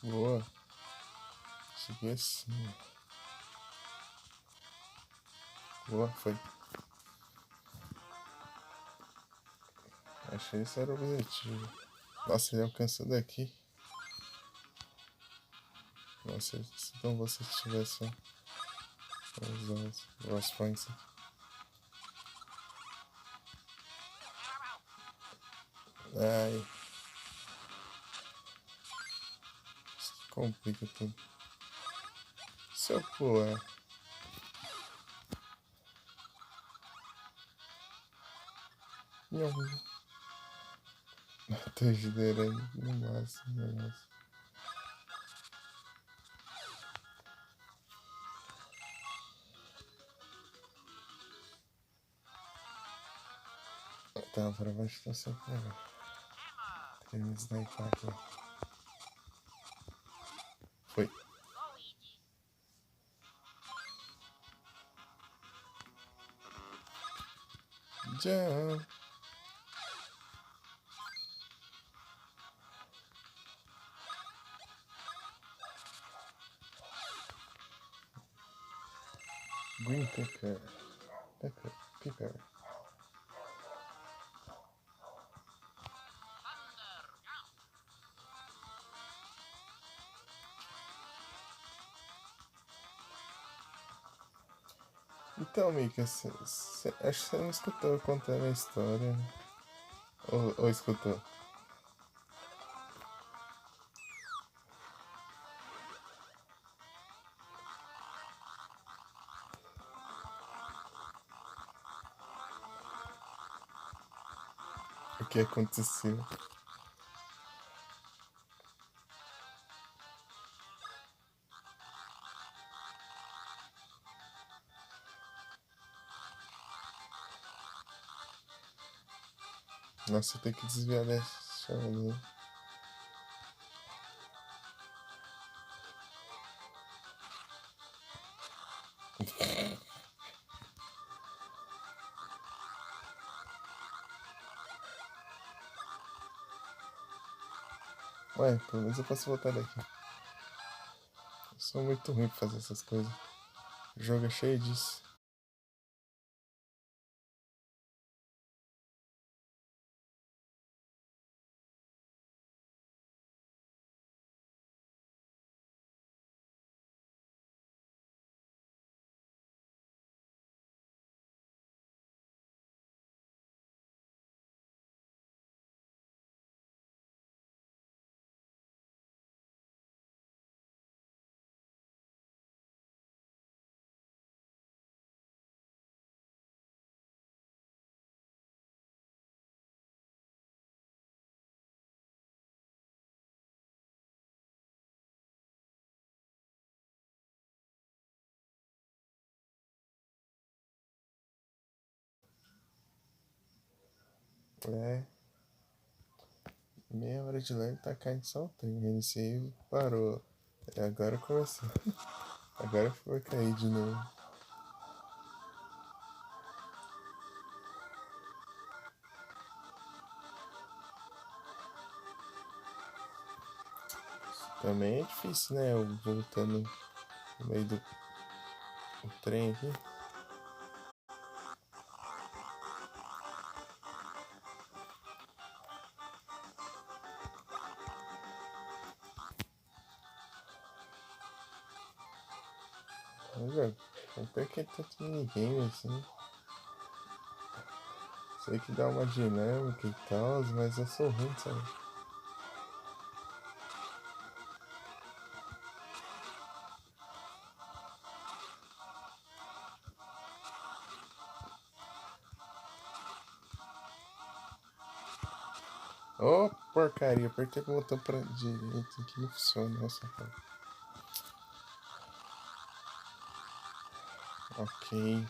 Boa. Cheguei assim. Boa, foi. Achei que esse era o objetivo. Nossa, ele alcançou daqui. Nossa, se não você tivesse os Lost Points. Ai, isso complica tudo. Se eu pular. Não. Tô girando no máximo, no máximo. Tá, pra baixo tá sempre legal. Tem me sniper aqui. Foi. Jump. Green pepper. Pepper. Então, Mika, acho que você não escutou eu contando a história, né? Ou escutou? O que aconteceu? Nossa, tem que desviar dessa chave. Ué, pelo menos eu posso voltar daqui. Eu sou muito ruim pra fazer essas coisas. O jogo é cheio disso. É, meia hora de live tá caindo só o trem. Reiniciei e parou. E agora começou. Agora foi cair de novo. Também é difícil, né? Eu voltando no meio do trem aqui. Mas é, até que é tanto minigame assim. Sei que dá uma dinâmica e tal, mas eu sou ruim, sabe? Ô, porcaria, apertei o botão pra direita que não funciona, nossa, cara. Ok.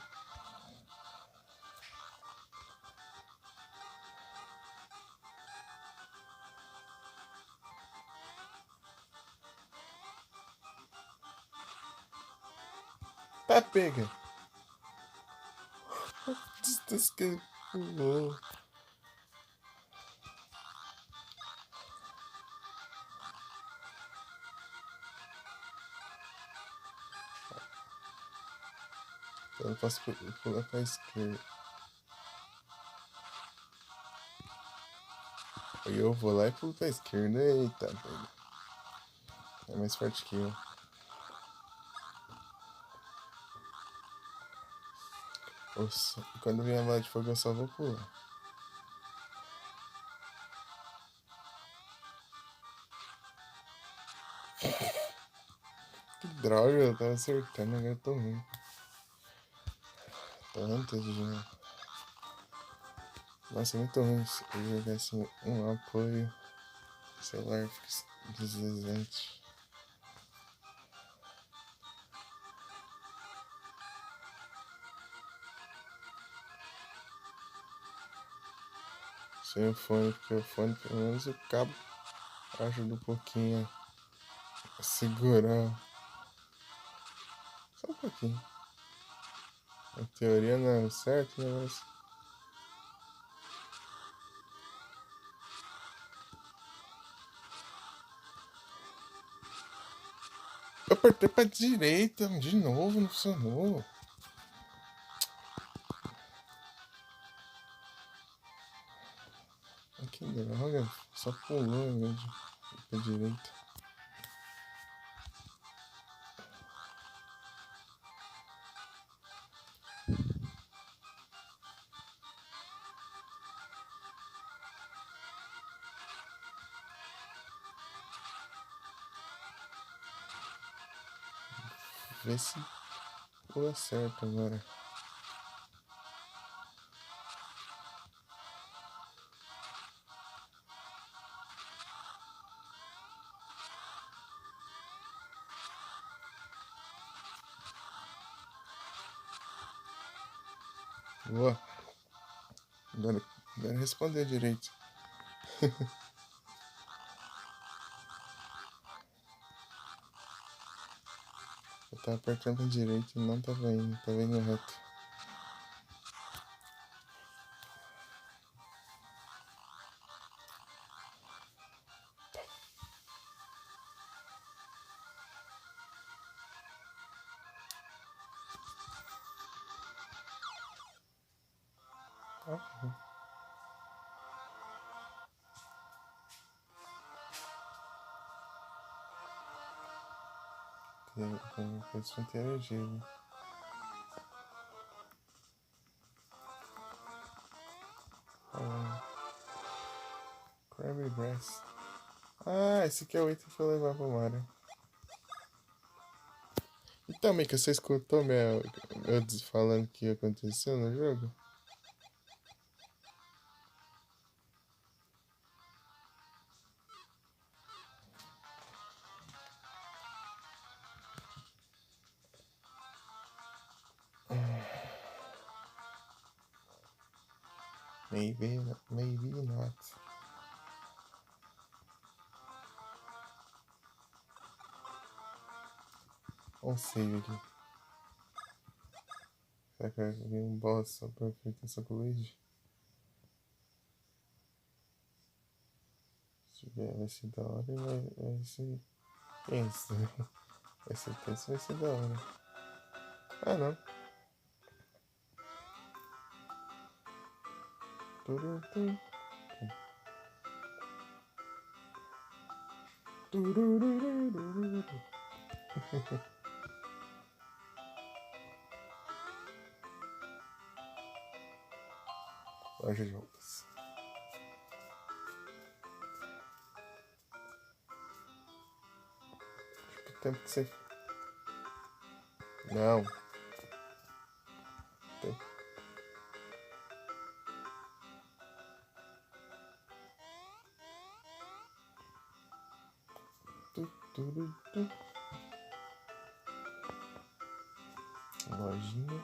Tá, pega. Descascou. Eu não posso pular pra esquerda. Aí eu vou lá e pulo pra esquerda. Eita, doido. É mais forte que eu. Quando vier a bola de fogo eu só vou pular. Que droga, eu tava acertando, agora eu tô ruim. Tô antes de novo. Nossa, é muito ruim se eu jogasse um apoio. O celular fica deslizante. Sem o fone, porque o fone, pelo menos o cabo ajuda um pouquinho a segurar. Só um pouquinho. A teoria não é certo, né? Mas eu apertei pra direita de novo, não funcionou. Que droga, só pulou em vez de ir pra direita. Vê se pula certo agora. Boa. Agora responder direito. Eu tava apertando pra direita e não tava indo reto. Tem coisa pra interagir, né? Cranberry Brass. Ah, esse aqui é o item que eu levar pro Mario. Então, Mika, você escutou eu falando o que aconteceu no jogo? Maybe not. Vamos save aqui. Será que vai vir um boss só pra enfrentar com o Luigi? Se tiver, vai ser da hora e vai ser tenso. Vai ser tenso, vai ser da hora. Ah, não. Turutum. Turururururu. Loja de roupas. Tipo, o tempo que você. Não. Tem... Lojinha.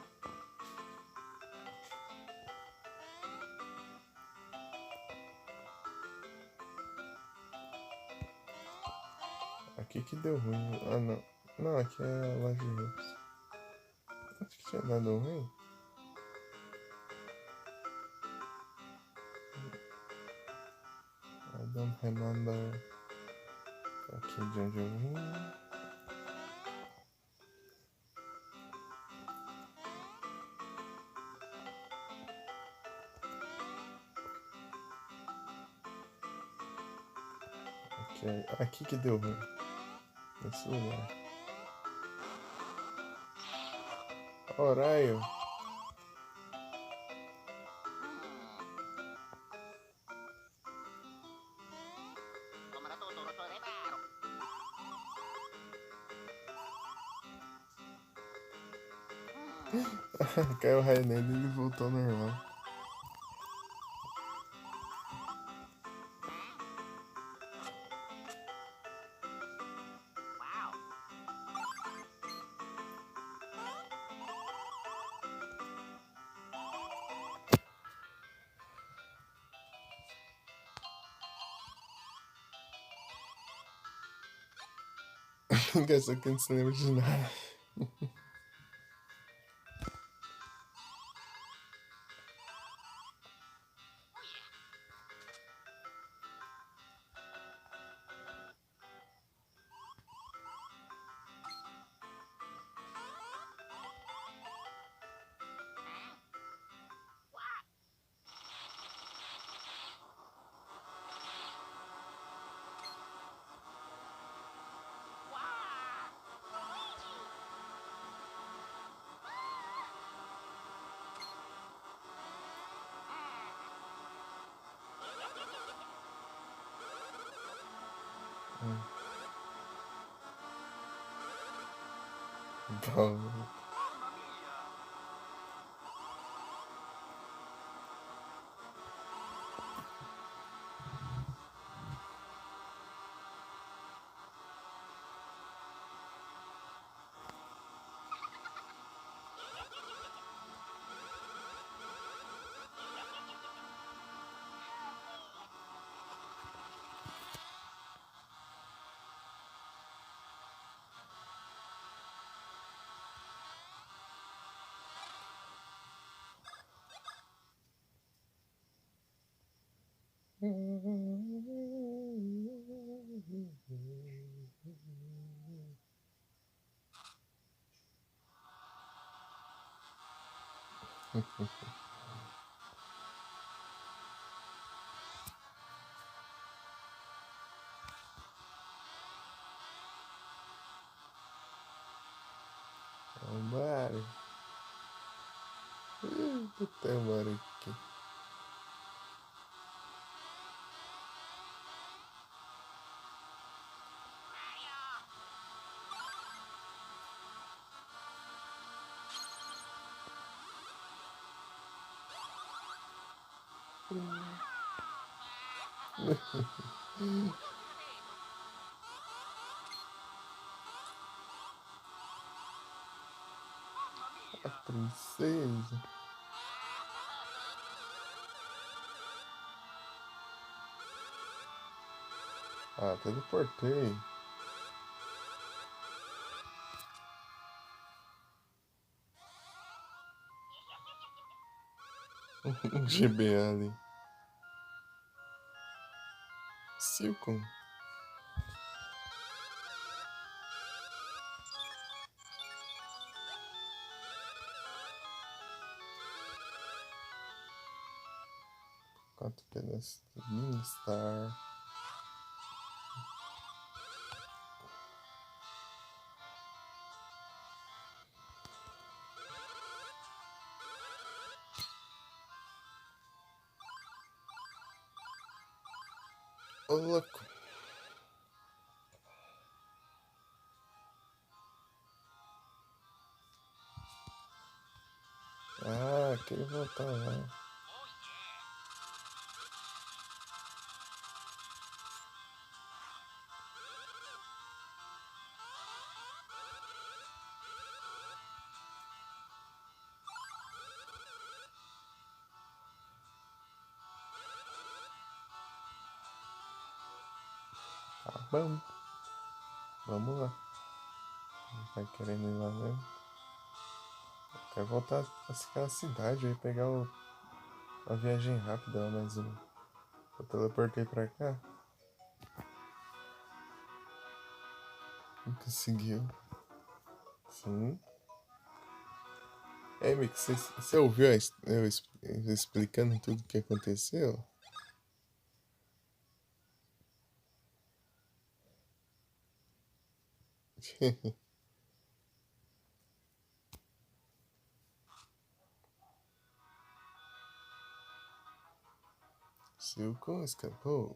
Aqui que deu ruim. Ah, não. Não, aqui é a loja de roupas. Acho que tinha dado ruim. I don't remember. Aqui de onde eu vim. Aqui que deu ruim. Nesse lugar. Horário. Caiu o raio nele e ele voltou ao normal. Engraçado que a gente não se lembra de nada. Bom. Vambora. Tem um bar aqui. A princesa. Ah, teleportei. Um GBA ali. Silcon. Quatro pedaços de Minstar. Ô, louco. Ah, queria voltar lá. Tá bom. Vamos lá. Não vai querendo ir lá mesmo. Eu quero voltar pra aquela cidade aí, pegar uma viagem rápida lá mais uma. Eu teleportei pra cá. Não conseguiu. Sim. É, Mick, você ouviu eu explicando tudo o que aconteceu? Silco escapou.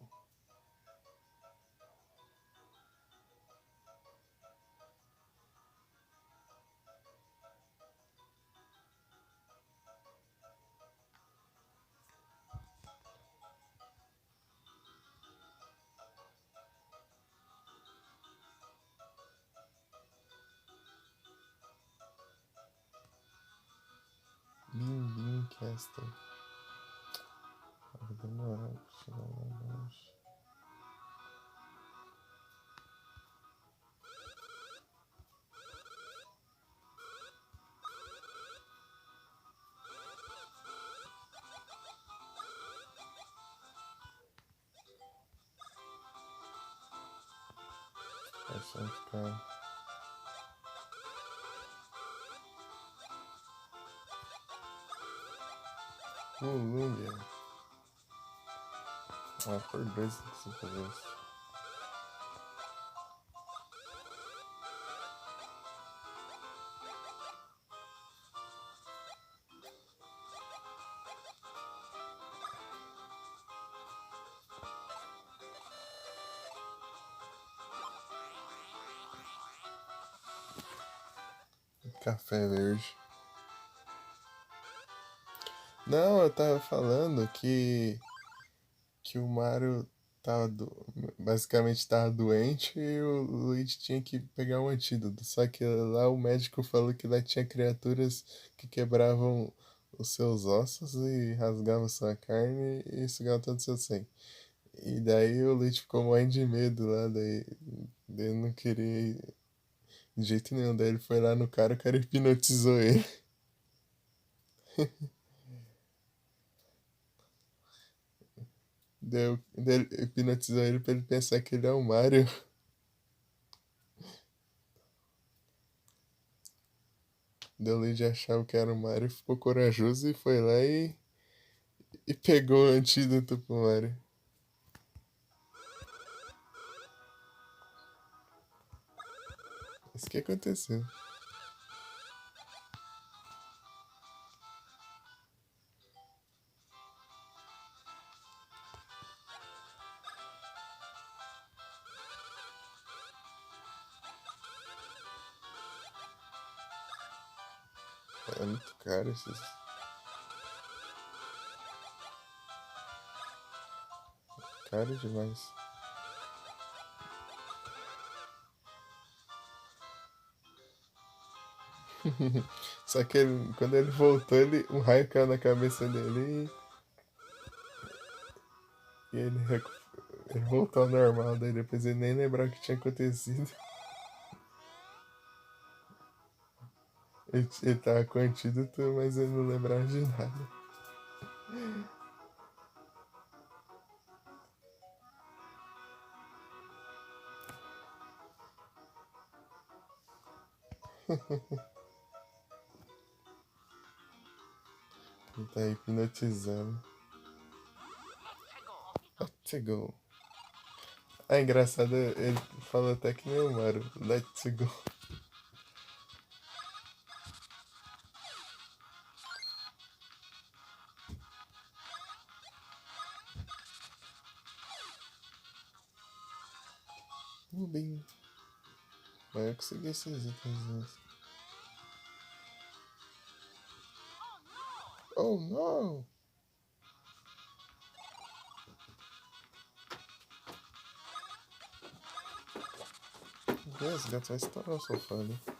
Bim Bim Castle. Vai demorar pra chegar lá embaixo. É só ficar. Colômbia. Ah, por dois que você fazer isso. Café verde. Não, eu tava falando que o Mario tava basicamente tava doente e o Luigi tinha que pegar um antídoto. Só que lá o médico falou que lá tinha criaturas que quebravam os seus ossos e rasgavam sua carne e sugavam todo o seu sangue. E daí o Luigi ficou morrendo de medo lá, daí ele não queria ir de jeito nenhum. Daí ele foi lá no cara, o cara hipnotizou ele. Daí ele hipnotizou ele pra ele pensar que ele é o Mario. Daí o Luigi achava que era o Mario, ficou corajoso e foi lá e pegou o antídoto pro Mario. Isso que aconteceu. É muito caro esses. Caro demais. Só que quando ele voltou, um raio caiu na cabeça dele e ele voltou ao normal. Daí depois ele nem lembrava o que tinha acontecido. Ele tava com antídoto, mas ele não lembrava de nada. Ele tá hipnotizando. Let's go. Ah, engraçado, ele falou até que nem o Mario. Let's go. Bem. Mas eu consegui esses itens. Oh no! Esse gato vai estourar o sofá, né?